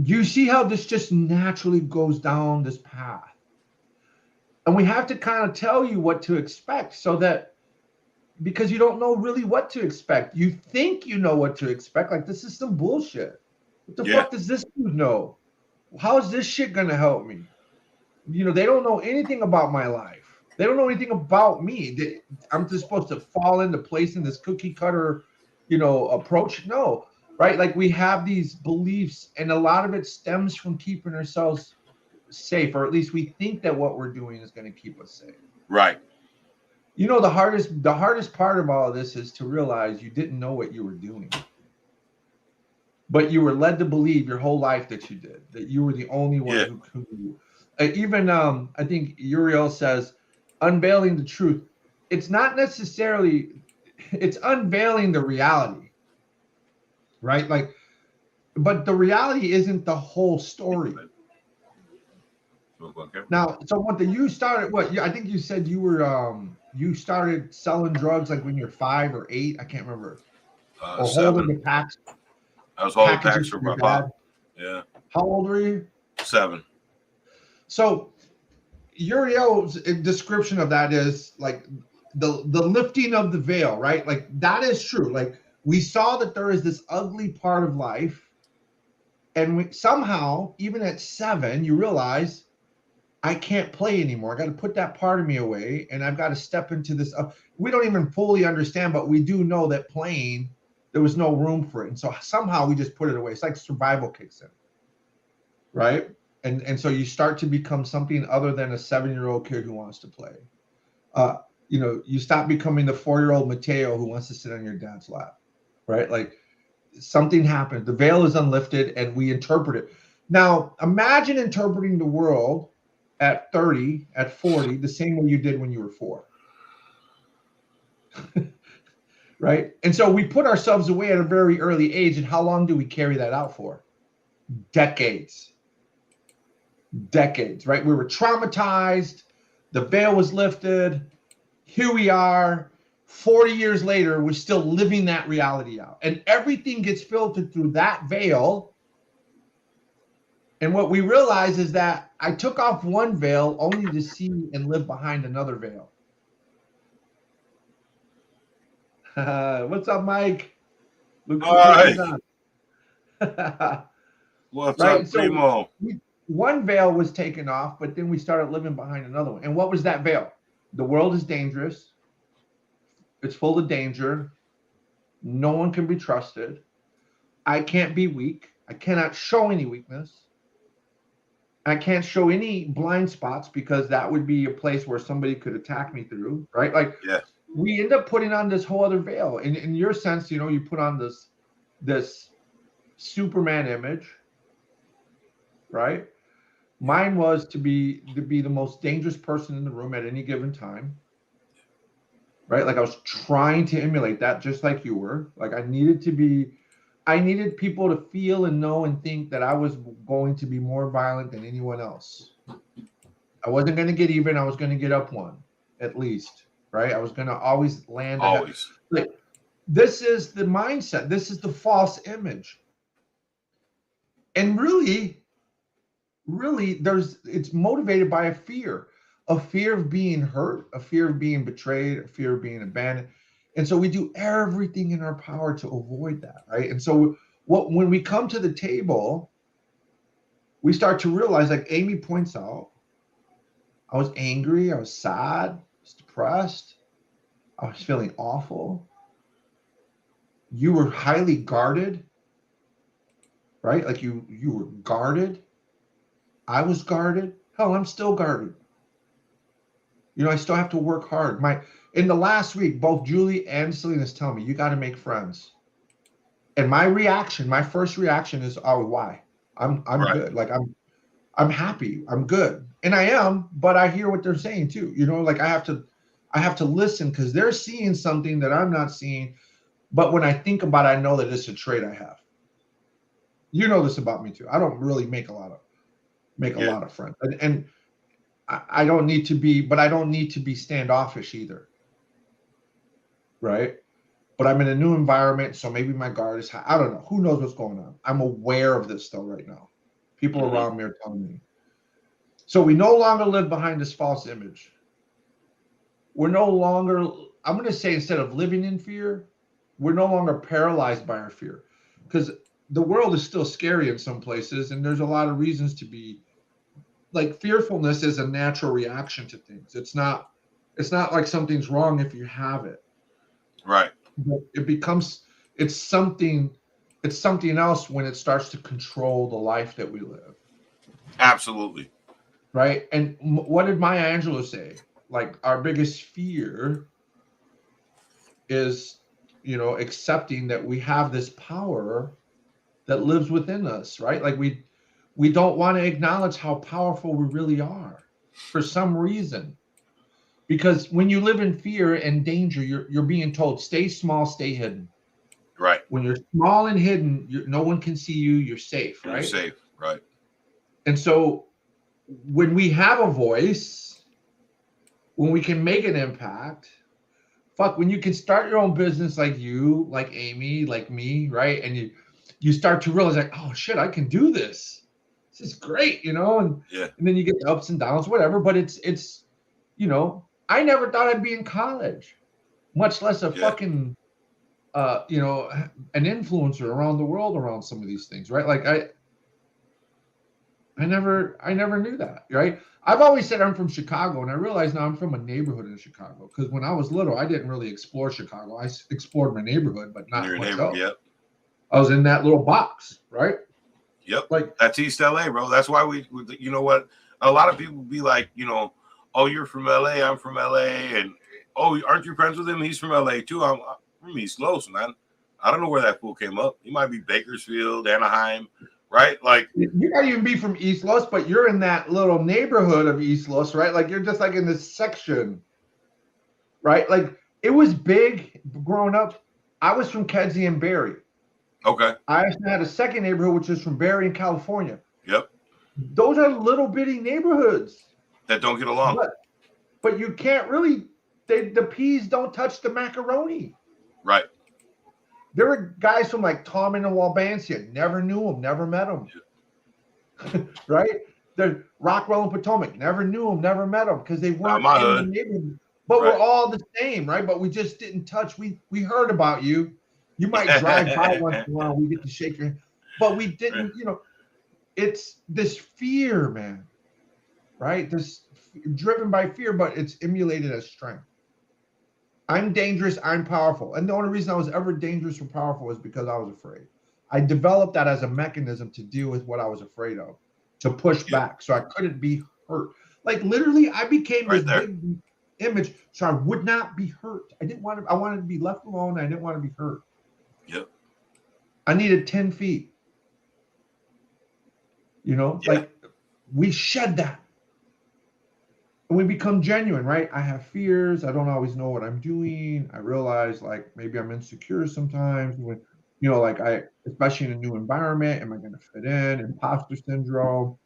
you see how this just naturally goes down this path. And we have to kind of tell you what to expect so that, because you don't know really what to expect. You think you know what to expect. Like, this is some bullshit. What the Yeah. fuck does this dude know? How is this shit going to help me? You know, they don't know anything about my life. They don't know anything about me. I'm just supposed to fall into place in this cookie cutter, you know, approach. No, right? Like, we have these beliefs, and a lot of it stems from keeping ourselves safe, or at least we think that what we're doing is going to keep us safe. Right. You know, the hardest part of all of this is to realize you didn't know what you were doing, but you were led to believe your whole life that you did, that you were the only one who knew. Even I think Uriel says, unveiling the truth. It's not necessarily, it's unveiling the reality, right? Like, but the reality isn't the whole story. Now, so you started, I think you said you were, you started selling drugs like when you're 5 or 8. I can't remember. Or 7. holding the packs. I was holding packages packs for your my pop. dad. Yeah. How old were you? 7. So Uriel's description of that is like the lifting of the veil, right? Like, that is true. Like, we saw that there is this ugly part of life, and we somehow, even at 7, you realize, I can't play anymore. I got to put that part of me away, and I've got to step into this. We don't even fully understand, but we do know that playing, there was no room for it. And so somehow we just put it away. It's like survival kicks in, right? And so you start to become something other than a 7-year-old kid who wants to play. You know, you stop becoming the 4-year-old Mateo who wants to sit on your dad's lap, right? Like, something happened. The veil is unlifted, and we interpret it. Now, imagine interpreting the world at 30, at 40, the same way you did when you were 4. Right? And so we put ourselves away at a very early age. And how long do we carry that out for? Decades, right? We were traumatized. The veil was lifted. Here we are, 40 years later, we're still living that reality out. And everything gets filtered through that veil. And what we realize is that I took off one veil only to see and live behind another veil. What's up, Mike? Look who's on. What's right? up, Primo? So one veil was taken off, but then we started living behind another one. And what was that veil? The world is dangerous. It's full of danger. No one can be trusted. I can't be weak. I cannot show any weakness. I can't show any blind spots because that would be a place where somebody could attack me through, right? Like, we end up putting on this whole other veil. In your sense, you know, you put on this Superman image, right? Mine was to be the most dangerous person in the room at any given time, right? Like, I was trying to emulate that just like you were. Like, I needed people to feel and know and think that I was going to be more violent than anyone else. I wasn't going to get even. I was going to get up one, at least, right? I was going to always land. Always. Like, this is the mindset. This is the false image. And really, it's motivated by a fear of being hurt, a fear of being betrayed, a fear of being abandoned. And so we do everything in our power to avoid that, right? And so when we come to the table, we start to realize, like Amy points out, I was angry, I was sad, I was depressed, I was feeling awful. You were highly guarded, right? Like you were guarded. I was guarded. Hell, I'm still guarded. You know, I still have to work hard. In the last week, both Julie and Selena's telling me, you got to make friends. And my first reaction is, oh, why? I'm right. Good. Like, I'm happy. I'm good. And I am, but I hear what they're saying too. You know, like I have to listen because they're seeing something that I'm not seeing. But when I think about it, I know that it's a trait I have. You know this about me too. I don't really make a lot of friends. And I don't need to be, but I don't need to be standoffish either. Right? But I'm in a new environment, so maybe my guard is high. I don't know. Who knows what's going on? I'm aware of this though right now. People around me are telling me. So we no longer live behind this false image. We're no longer, I'm going to say, instead of living in fear, we're no longer paralyzed by our fear, because the world is still scary in some places, and there's a lot of reasons to be like, fearfulness is a natural reaction to things. It's not like something's wrong if you have it. Right. But it's something else when it starts to control the life that we live. Absolutely. Right. And what did Maya Angelou say? Like, our biggest fear is, accepting that we have this power that lives within us, right? Like, we don't want to acknowledge how powerful we really are for some reason. Because when you live in fear and danger, you're being told, stay small, stay hidden. Right. When you're small and hidden, no one can see you, you're safe, right? You're safe, right. And so when we have a voice, when we can make an impact, when you can start your own business, like you, like Amy, like me, right? And you start to realize, like, oh shit, I can do this. This is great, and then you get the ups and downs, whatever. But it's I never thought I'd be in college, much less a fucking an influencer around the world around some of these things, right? Like I never knew that, right? I've always said I'm from Chicago, and I realize now I'm from a neighborhood in Chicago, because when I was little, I didn't really explore Chicago. I explored my neighborhood, but not myself. Yep. I was in that little box, right? Yep. Like, that's East LA, bro. That's why we you know what? A lot of people be like, oh, you're from LA, I'm from LA, and oh, aren't you friends with him? He's from LA too. I'm from East Los, man. I don't know where that fool came up. He might be Bakersfield, Anaheim, right? Like, you might even be from East Los, but you're in that little neighborhood of East Los, right? Like, you're just like in this section, right? Like, it was big growing up. I was from Kedzie and Barry. Okay. I actually had a second neighborhood, which is from Barry in California. Yep. Those are little bitty neighborhoods that don't get along. But you can't really, the peas don't touch the macaroni. Right. There were guys from like Tommen and Walbansia, never knew them, never met them. Yeah. Right? The Rockwell and Potomac, never knew them, never met them, because they weren't in the neighborhood. But we're all the same, right? But we just didn't touch. We heard about you. You might drive by once in a while. We get to shake your hand. But we didn't, it's this fear, man. Right? This driven by fear, but it's emulated as strength. I'm dangerous, I'm powerful. And the only reason I was ever dangerous or powerful was because I was afraid. I developed that as a mechanism to deal with what I was afraid of, to push back so I couldn't be hurt. Like, literally, I became this big image so I would not be hurt. I wanted to be left alone. I didn't want to be hurt. Yep. I needed 10 feet. Like, we shed that. And we become genuine, right? I have fears. I don't always know what I'm doing. I realize, like, maybe I'm insecure sometimes when, especially in a new environment, am I going to fit in? Imposter syndrome,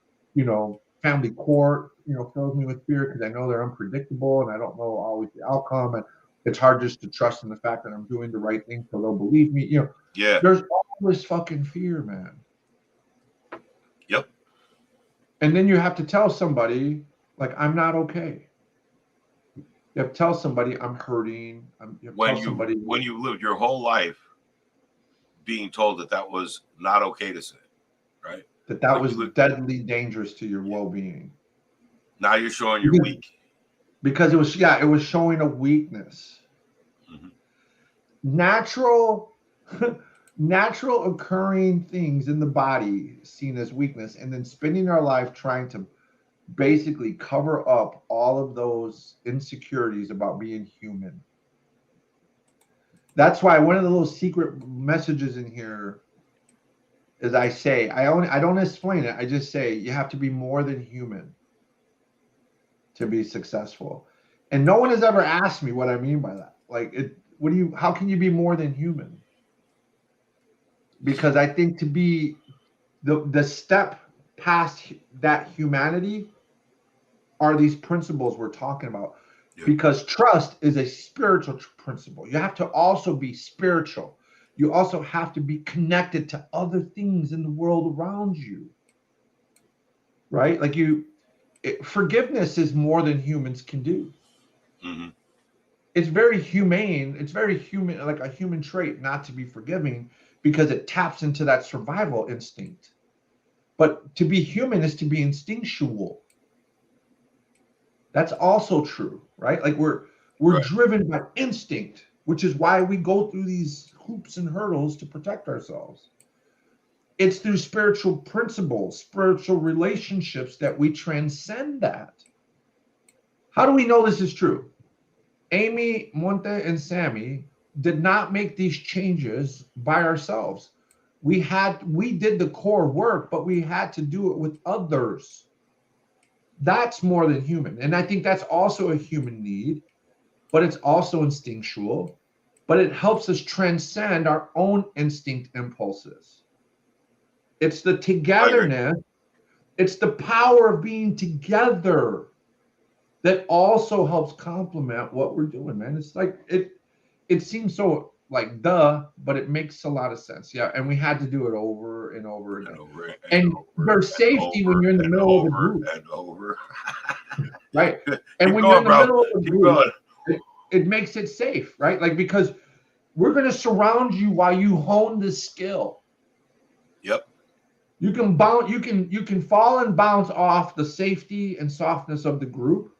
family court, fills me with fear because I know they're unpredictable and I don't know always the outcome. And it's hard just to trust in the fact that I'm doing the right thing so they'll believe me. There's always fucking fear, man. Yep. And then you have to tell somebody, like, I'm not okay. You have to tell somebody I'm hurting. When you lived your whole life being told that was not okay to say, right? That was deadly dangerous to your well-being. Now you're showing you're weak. Because it was showing a weakness. Mm-hmm. Natural occurring things in the body seen as weakness, and then spending our life trying to basically cover up all of those insecurities about being human. That's why one of the little secret messages in here is I don't explain it. I just say you have to be more than human to be successful. And no one has ever asked me what I mean by that. Like, how can you be more than human? Because I think to be the step past that humanity are these principles we're talking about. Yeah. Because trust is a spiritual principle. You have to also be spiritual. You also have to be connected to other things in the world around you. Right? Like forgiveness is more than humans can do. Hmm. It's very humane. It's very human, like a human trait not to be forgiving because it taps into that survival instinct. But to be human is to be instinctual. That's also true, right? Like we're Right. driven by instinct, which is why we go through these hoops and hurdles to protect ourselves. It's through spiritual principles, spiritual relationships that we transcend that. How do we know this is true? Amy, Monte, and Sammy did not make these changes by ourselves. We did the core work, but we had to do it with others. That's more than human. And I think that's also a human need, but it's also instinctual, but it helps us transcend our own instinct impulses. It's the togetherness, it's the power of being together that also helps complement what we're doing, man. It's like it seems so like duh, but it makes a lot of sense. Yeah. And we had to do it over and over again. And there's safety when you're in the middle of a group. And over. Right. And when you're in the middle of a group, it makes it safe, right? Like because we're going to surround you while you hone this skill. Yep. You can bounce, you can fall and bounce off the safety and softness of the group,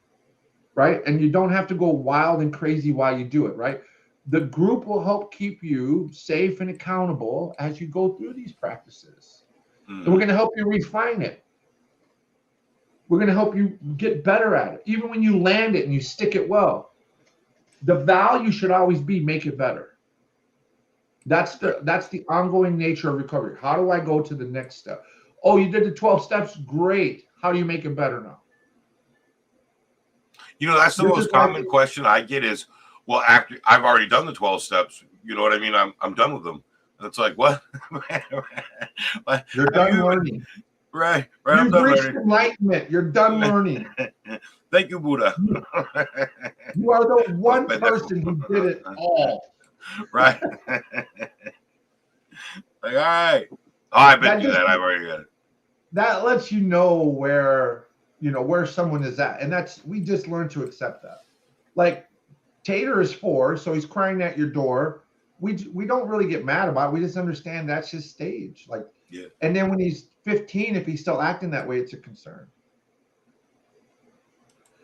right? And you don't have to go wild and crazy while you do it, right? The group will help keep you safe and accountable as you go through these practices. And we're going to help you refine it. We're going to help you get better at it. Even when you land it and you stick it well, the value should always be make it better. That's the ongoing nature of recovery. How do I go to the next step? Oh, you did the 12 steps. Great. How do you make it better now? You know, that's the most common question I get is, well, after I've already done the 12 steps, you know what I mean? I'm done with them. And it's like, what? You're done learning. Right. You've reached enlightenment. You're done learning. Thank you, Buddha. You are the one person who did it all. Right. Like, all right. Oh, I've been through that. I've already got it. That lets you know where someone is at. And we just learned to accept that. Like Tater is 4, so he's crying at your door. We don't really get mad about it. We just understand that's his stage. Like, yeah. And then when he's 15, if he's still acting that way, it's a concern.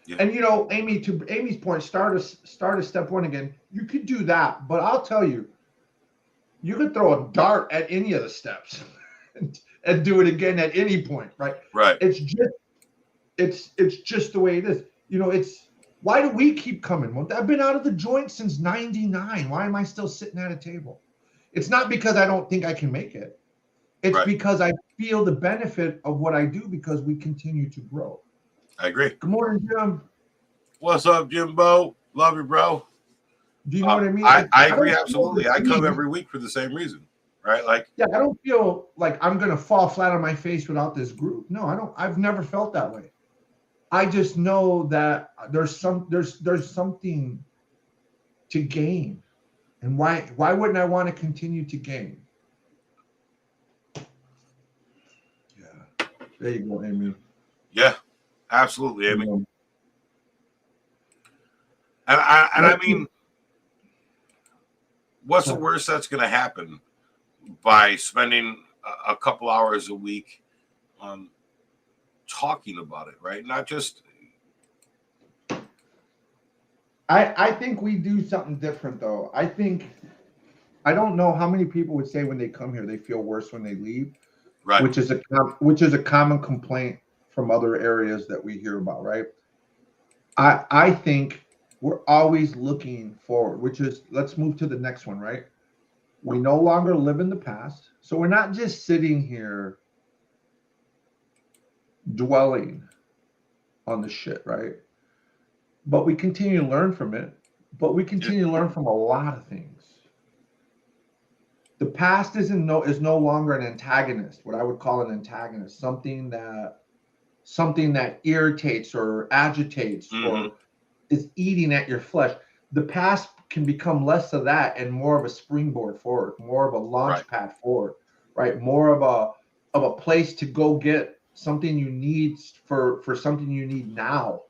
Yeah. And Amy, to Amy's point, start a step 1 again. You could do that, but I'll tell you, you could throw a dart at any of the steps and do it again at any point, right? Right. It's just the way it is. It's why do we keep coming? Well, I've been out of the joint since '99. Why am I still sitting at a table? It's not because I don't think I can make it. It's because I feel the benefit of what I do because we continue to grow. I agree. Good morning, Jim. What's up, Jimbo? Love you, bro. Do you know what I mean? I agree, absolutely. I come every week for the same reason, right? Like, yeah, I don't feel like I'm gonna fall flat on my face without this group. No, I don't. I've never felt that way. I just know that there's something to gain, and why wouldn't I want to continue to gain? Yeah, there you go, Amy. Yeah, absolutely, Amy. And I mean, what's the worst that's going to happen by spending a couple hours a week talking about it, right? Not just. I think we do something different, though. I don't know how many people would say when they come here they feel worse when they leave, right? Which is a common complaint from other areas that we hear about, right? I think we're always looking forward, which is, let's move to the next one, right? We no longer live in the past. So we're not just sitting here dwelling on the shit, right? But we continue to learn from it. But we continue to learn from a lot of things. The past is no longer an antagonist, what I would call an antagonist, something that irritates or agitates or is eating at your flesh. The past can become less of that and more of a springboard forward, more of a launch pad forward, right? More of a place to go get something you need for something you need now.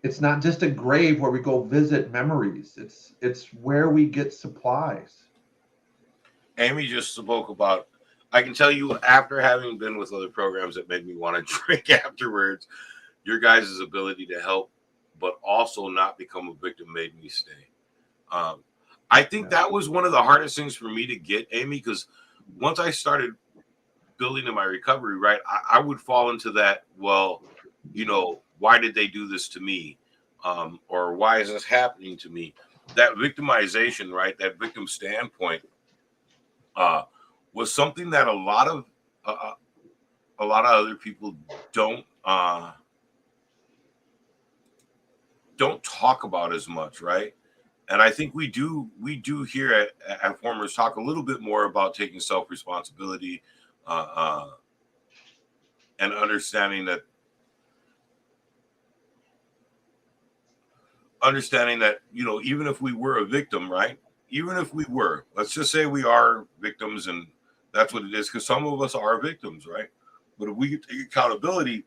It's not just a grave where we go visit memories. It's where we get supplies. Amy just spoke about. I can tell you, after having been with other programs that made me want to drink afterwards, your guys' ability to help, but also not become a victim, made me stay. I think that was one of the hardest things for me to get, Amy, because once I started building in my recovery, right, I would fall into that. Well, why did they do this to me, or why is this happening to me? That victimization, right, that victim standpoint. Was something that a lot of other people don't talk about as much, right? And I think we do here at Formers talk a little bit more about taking self responsibility and understanding that even if we were a victim, right? Even if we were, let's just say we are victims, and that's what it is, because some of us are victims, right? But if we get take accountability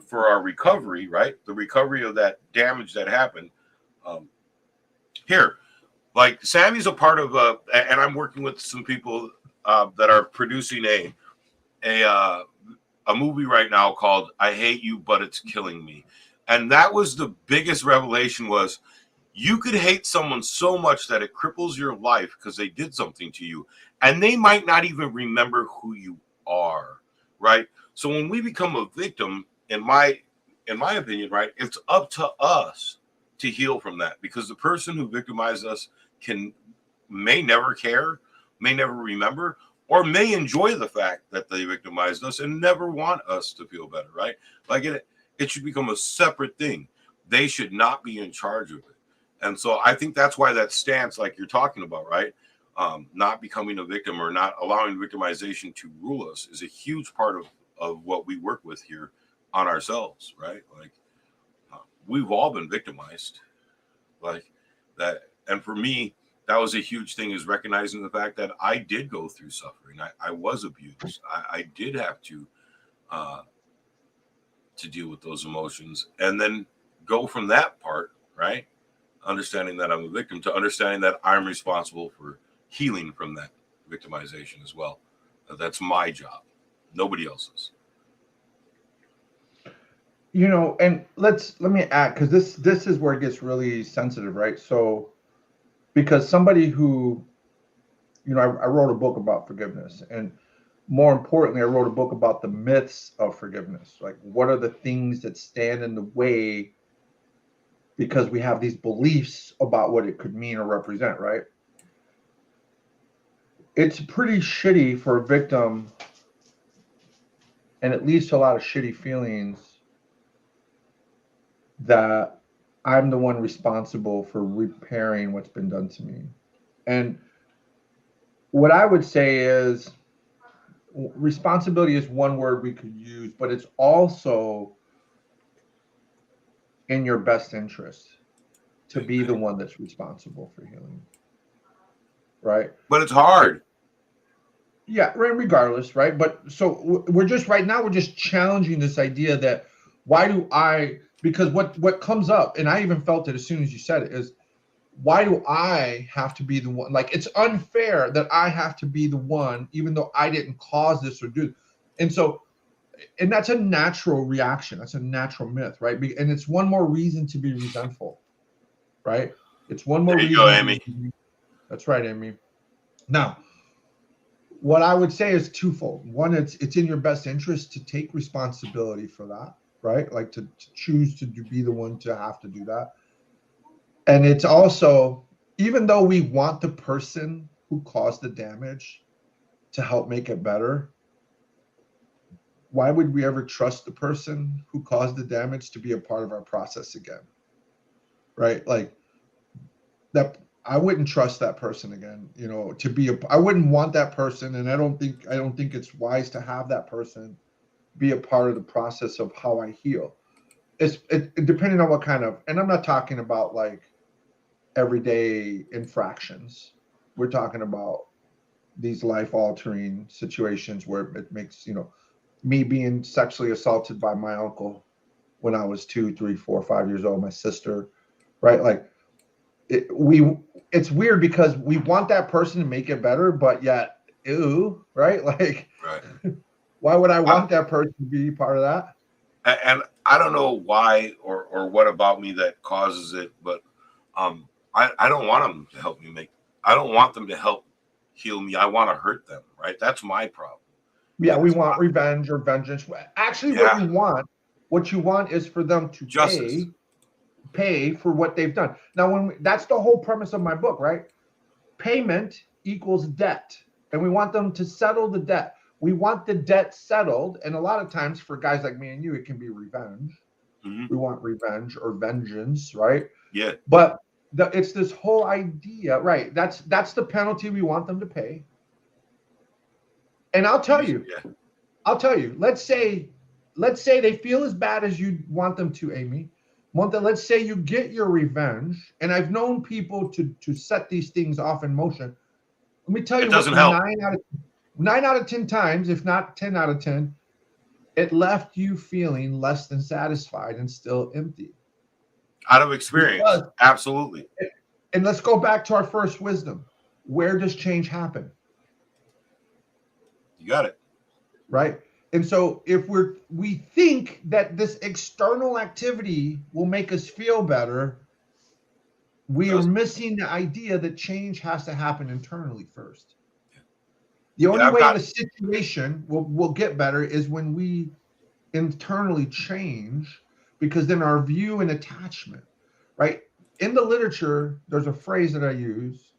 for our recovery, right? The recovery of that damage that happened. Here, like Sammy's a part of and I'm working with some people that are producing a movie right now called "I Hate You, But It's Killing Me," and that was the biggest revelation. Was you could hate someone so much that it cripples your life because they did something to you, and they might not even remember who you are, right? So when we become a victim, in my opinion, right, it's up to us to heal from that, because the person who victimized us may never care, may never remember, or may enjoy the fact that they victimized us and never want us to feel better, right? Like it should become a separate thing. They should not be in charge of it. And so I think that's why that stance, like you're talking about, right? Not becoming a victim or not allowing victimization to rule us is a huge part of what we work with here on ourselves, right? Like we've all been victimized, like that. And for me, that was a huge thing, is recognizing the fact that I did go through suffering. I was abused. I did have to deal with those emotions, and then go from that part, right? Understanding that I'm a victim to understanding that I'm responsible for healing from that victimization as well. That's my job, nobody else's. And let me add, because this is where it gets really sensitive, right? So, because somebody who, I wrote a book about forgiveness, and more importantly, I wrote a book about the myths of forgiveness. Like, what are the things that stand in the way, because we have these beliefs about what it could mean or represent, right? It's pretty shitty for a victim, and it leads to a lot of shitty feelings, that I'm the one responsible for repairing what's been done to me. And what I would say is, responsibility is one word we could use, but it's also in your best interest to be the one that's responsible for healing. Right? But it's hard. Yeah, regardless, right? But so we're just challenging this idea that because what comes up, and I even felt it as soon as you said it, is why do I have to be the one? Like, it's unfair that I have to be the one, even though I didn't cause this or do. And that's a natural reaction. That's a natural myth, right? And it's one more reason to be resentful, right? It's one more reason. There you go, Amy. That's right, Amy. Now, what I would say is twofold. One, it's in your best interest to take responsibility for that, right? Like to choose to be the one to have to do that. And it's also, even though we want the person who caused the damage to help make it better, why would we ever trust the person who caused the damage to be a part of our process again? Right? Like that, I wouldn't trust that person again, I wouldn't want that person. And I don't think it's wise to have that person be a part of the process of how I heal. It depending on what kind of, and I'm not talking about like everyday infractions. We're talking about these life altering situations where it makes, me being sexually assaulted by my uncle when I was 2, 3, 4, 5 years old, my sister, right? Like it's weird because we want that person to make it better, but yet, ew, right? Like, Right. why would I want that person to be part of that? And I don't know why or what about me that causes it, but I don't want them to help me I don't want them to help heal me. I want to hurt them, right? That's my problem. Yeah, we want revenge or vengeance. Actually, Yeah. what you want is for them to Justice. pay for what they've done. Now, that's the whole premise of my book, right? Payment equals debt, and we want them to settle the debt. We want the debt settled, and a lot of times for guys like me and you, it can be revenge. Mhm. We want revenge or vengeance, right? Yeah. But it's this whole idea, right? That's the penalty we want them to pay. And I'll tell you, let's say they feel as bad as you want them to, Amy. Let's say you get your revenge, and I've known people to set these things off in motion. Let me tell you, it doesn't help. 9 out of 10 times, if not 10 out of 10, it left you feeling less than satisfied and still empty. Out of experience, absolutely. And let's go back to our first wisdom. Where does change happen? You got it. Right? And so if we think that this external activity will make us feel better, we are missing the idea that change has to happen internally first. The only way the situation will get better is when we internally change, because then our view and attachment, right? In the literature, there's a phrase that I use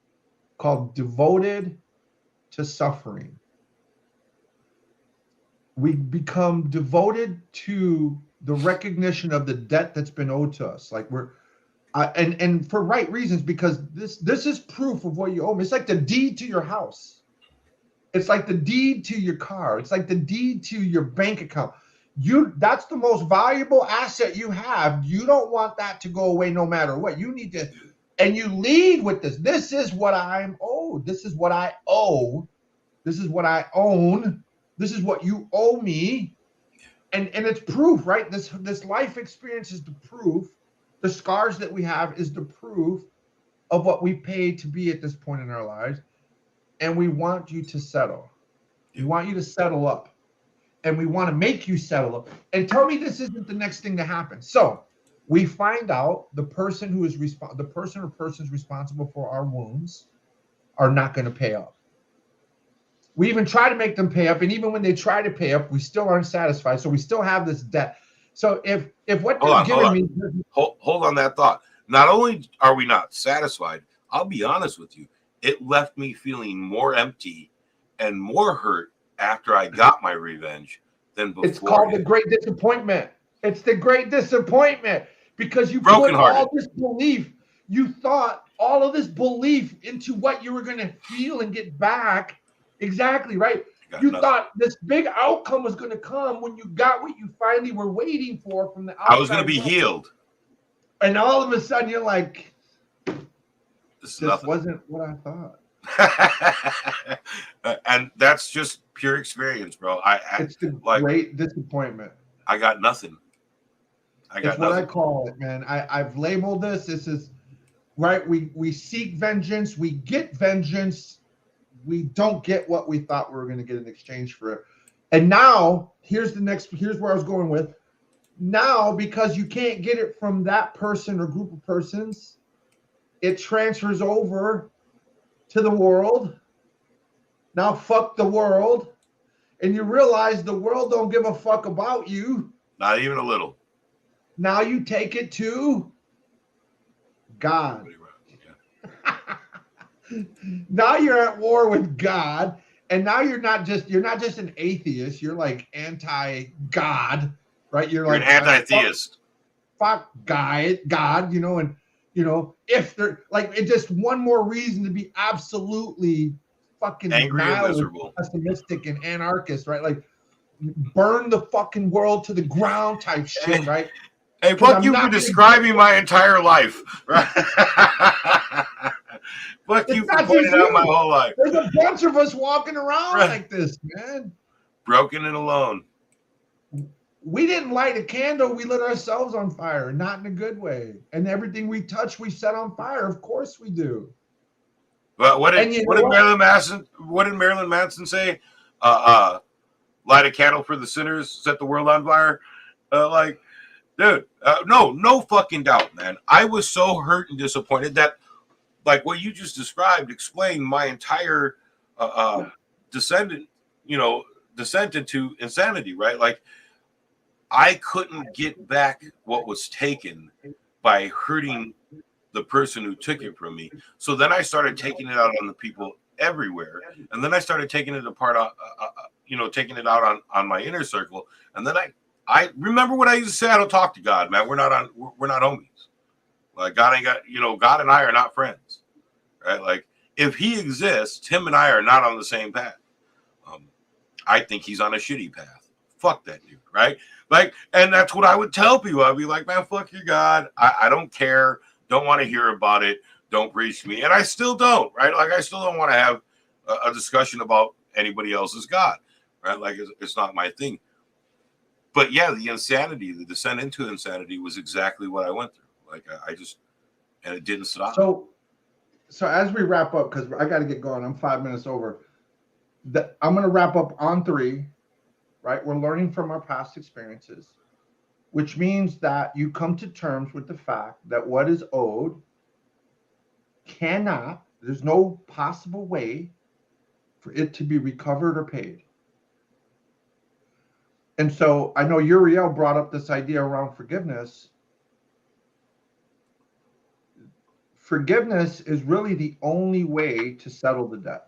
called devoted to suffering. We become devoted to the recognition of the debt that's been owed to us. Like and for right reasons, because this is proof of what you owe me. It's like the deed to your house. It's like the deed to your car. It's like the deed to your bank account. That's the most valuable asset you have. You don't want that to go away no matter what. You need to, and you lead with this. This is what I'm owed. This is what I owe. This is what I own. This is what you owe me. And it's proof, right? This life experience is the proof. The scars that we have is the proof of what we paid to be at this point in our lives. And we want you to settle. We want you to settle up. And we want to make you settle up. And tell me this isn't the next thing to happen. So we find out the person who is the person or persons responsible for our wounds are not going to pay up. We even try to make them pay up, and even when they try to pay up, we still aren't satisfied. So we still have this debt. So if what they're giving me, hold on that thought. Not only are we not satisfied, I'll be honest with you, it left me feeling more empty and more hurt after I got my revenge than before. It's called the great disappointment. It's the great disappointment because you put all this belief. You thought all of this belief into what you were going to feel and get back. Exactly, right? You thought this big outcome was going to come when you got what you finally were waiting for from the outside. I was going to be healed. And all of a sudden you're like, this wasn't what I thought. And that's just pure experience, bro. It's the great disappointment. I got nothing. It's what I call it, man. I've labeled this. This is right. We seek vengeance. We get vengeance. We don't get what we thought we were going to get in exchange for it. And now here's where I was going with. Now, because you can't get it from that person or group of persons, it transfers over to the world. Now fuck the world. And you realize the world don't give a fuck about you. Not even a little. Now you take it to God. Now you're at war with God, and now you're not just an atheist. You're like anti-God, right? You're like an anti-theist. Fuck God, and if they're like, it's just one more reason to be absolutely fucking angry and miserable, pessimistic and anarchist, right? Like burn the fucking world to the ground type shit, right? Hey, fuck you for describing my entire life, right? Fuck you for pointing out my whole life. There's a bunch of us walking around like this, man. Broken and alone. we didn't light a candle. We lit ourselves on fire, not in a good way. And everything we touch, we set on fire. Of course we do. But what And did you what know did what? Marilyn Manson say? Light a candle for the sinners, set the world on fire. Like, dude, no fucking doubt, man. I was so hurt and disappointed that, like, what you just described explained my entire descent into insanity, right? Like, I couldn't get back what was taken by hurting the person who took it from me. So then I started taking it out on the people everywhere, and then I started taking it apart, taking it out on my inner circle. And then I remember what I used to say: I don't talk to God, man. We're not homies. Like, God ain't got, God and I are not friends, right? Like, if he exists, him and I are not on the same path. I think he's on a shitty path. Fuck that dude, right? Like, and that's what I would tell people. I'd be like, man, fuck your God. I don't care. Don't want to hear about it. Don't preach to me. And I still don't, right? Like, I still don't want to have a discussion about anybody else's God, right? Like, it's not my thing. But yeah, the insanity, the descent into insanity was exactly what I went through. Like, and it didn't stop. So as we wrap up, because I got to get going, I'm 5 minutes over. I'm going to wrap up on 3, right? We're learning from our past experiences, which means that you come to terms with the fact that what is owed there's no possible way for it to be recovered or paid. And so I know Uriel brought up this idea around forgiveness. Forgiveness is really the only way to settle the debt.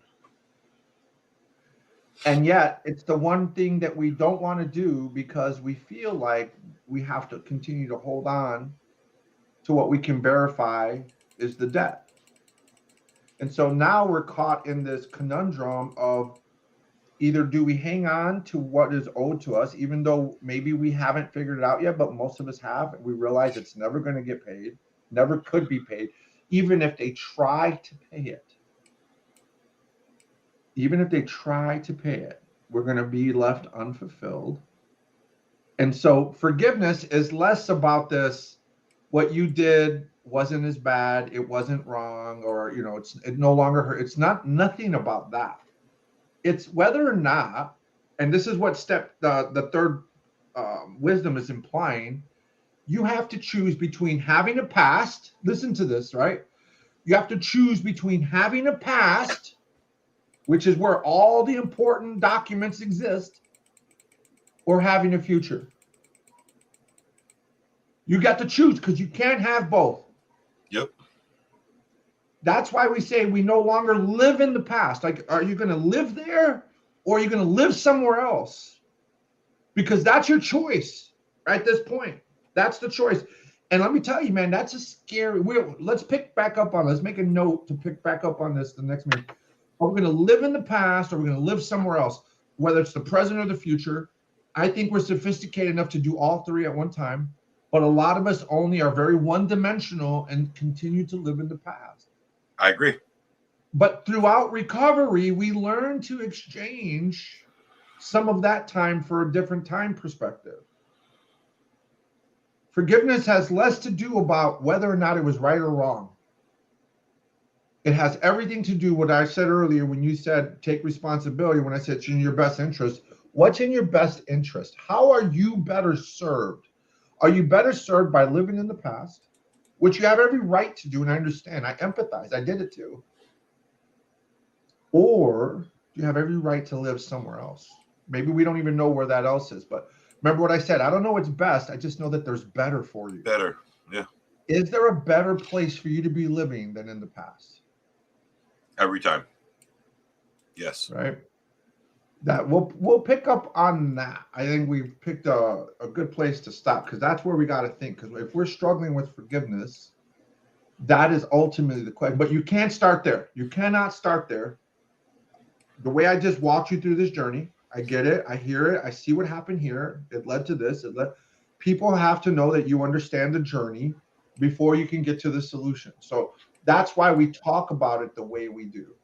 And yet it's the one thing that we don't want to do because we feel like we have to continue to hold on to what we can verify is the debt. And so now we're caught in this conundrum of either do we hang on to what is owed to us, even though maybe we haven't figured it out yet, but most of us have. We realize it's never going to get paid, never could be paid, even if they try to pay it. Even if they try to pay it, we're going to be left unfulfilled. And so forgiveness is less about this, what you did wasn't as bad, it wasn't wrong, or, it no longer hurt. It's nothing about that. It's whether or not, and this is what the third wisdom is implying, you have to choose between having a past, listen to this, right? You have to choose between having a past, which is where all the important documents exist, or having a future. You got to choose because you can't have both. Yep. That's why we say we no longer live in the past. Like, are you going to live there or are you going to live somewhere else? Because that's your choice at this point. That's the choice. And let me tell you, man, that's a scary. Let's pick back up on. Let's make a note to pick back up on this the next minute. Are we going to live in the past or are we going to live somewhere else? Whether it's the present or the future. I think we're sophisticated enough to do all 3 at one time. But a lot of us only are very one-dimensional and continue to live in the past. I agree. But throughout recovery, we learn to exchange some of that time for a different time perspective. Forgiveness has less to do about whether or not it was right or wrong. It has everything to do with what I said earlier when you said take responsibility, when I said it's in your best interest. What's in your best interest? How are you better served? Are you better served by living in the past, which you have every right to do, and I understand. I empathize. I did it too. Or do you have every right to live somewhere else? Maybe we don't even know where that else is. But remember what I said. I don't know what's best. I just know that there's better for you. Better. Yeah. Is there a better place for you to be living than in the past? Every time. Yes. Right. That we'll pick up on that. I think we've picked a good place to stop because that's where we got to think. Because if we're struggling with forgiveness, that is ultimately the question. But you can't start there. You cannot start there. The way I just walked you through this journey, I get it. I hear it. I see what happened here. It led to this. People have to know that you understand the journey before you can get to the solution. So that's why we talk about it the way we do.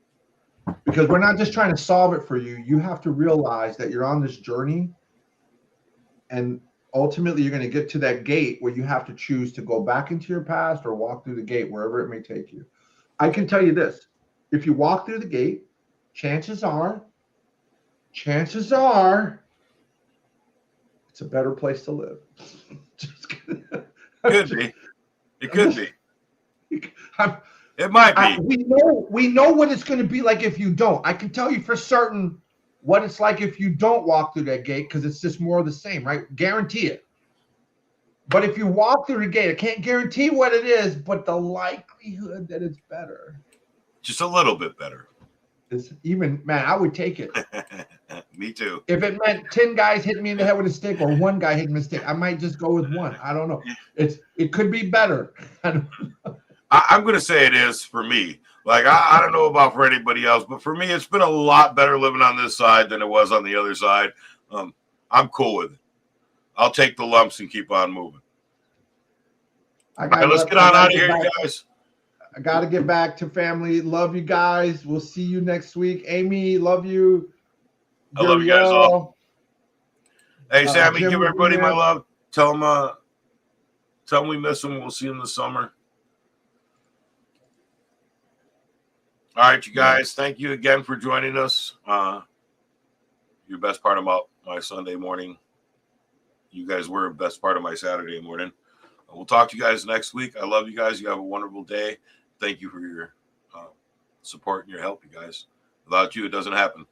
Because we're not just trying to solve it for you. You have to realize that you're on this journey and ultimately you're going to get to that gate where you have to choose to go back into your past or walk through the gate, wherever it may take you. I can tell you this: if you walk through the gate, chances are it's a better place to live. Just kidding. Could be. It could be. I'm- It might be. we know what it's going to be like if you don't. I can tell you for certain what it's like if you don't walk through that gate, because it's just more of the same, right? Guarantee it. But if you walk through the gate, I can't guarantee what it is, but the likelihood that it's better Just a little bit better. is even, man, I would take it. Me too. If it meant 10 guys hitting me in the head with a stick or one guy hitting me with a stick, I might just go with one. I don't know. It could be better. I'm going to say it is for me. Like, I don't know about for anybody else, but for me, it's been a lot better living on this side than it was on the other side. I'm cool with it. I'll take the lumps and keep on moving. All right, let's get on out of here, you guys. I got to get back to family. Love you guys. We'll see you next week. Amy, love you. I love you guys all. Hey, Sammy, Jim give will be everybody my there. love. Tell them we miss them. We'll see them this summer. All right, you guys. Thank you again for joining us. Your best part about my Sunday morning. You guys were the best part of my Saturday morning. We'll talk to you guys next week. I love you guys. You have a wonderful day. Thank you for your support and your help, you guys. Without you, it doesn't happen.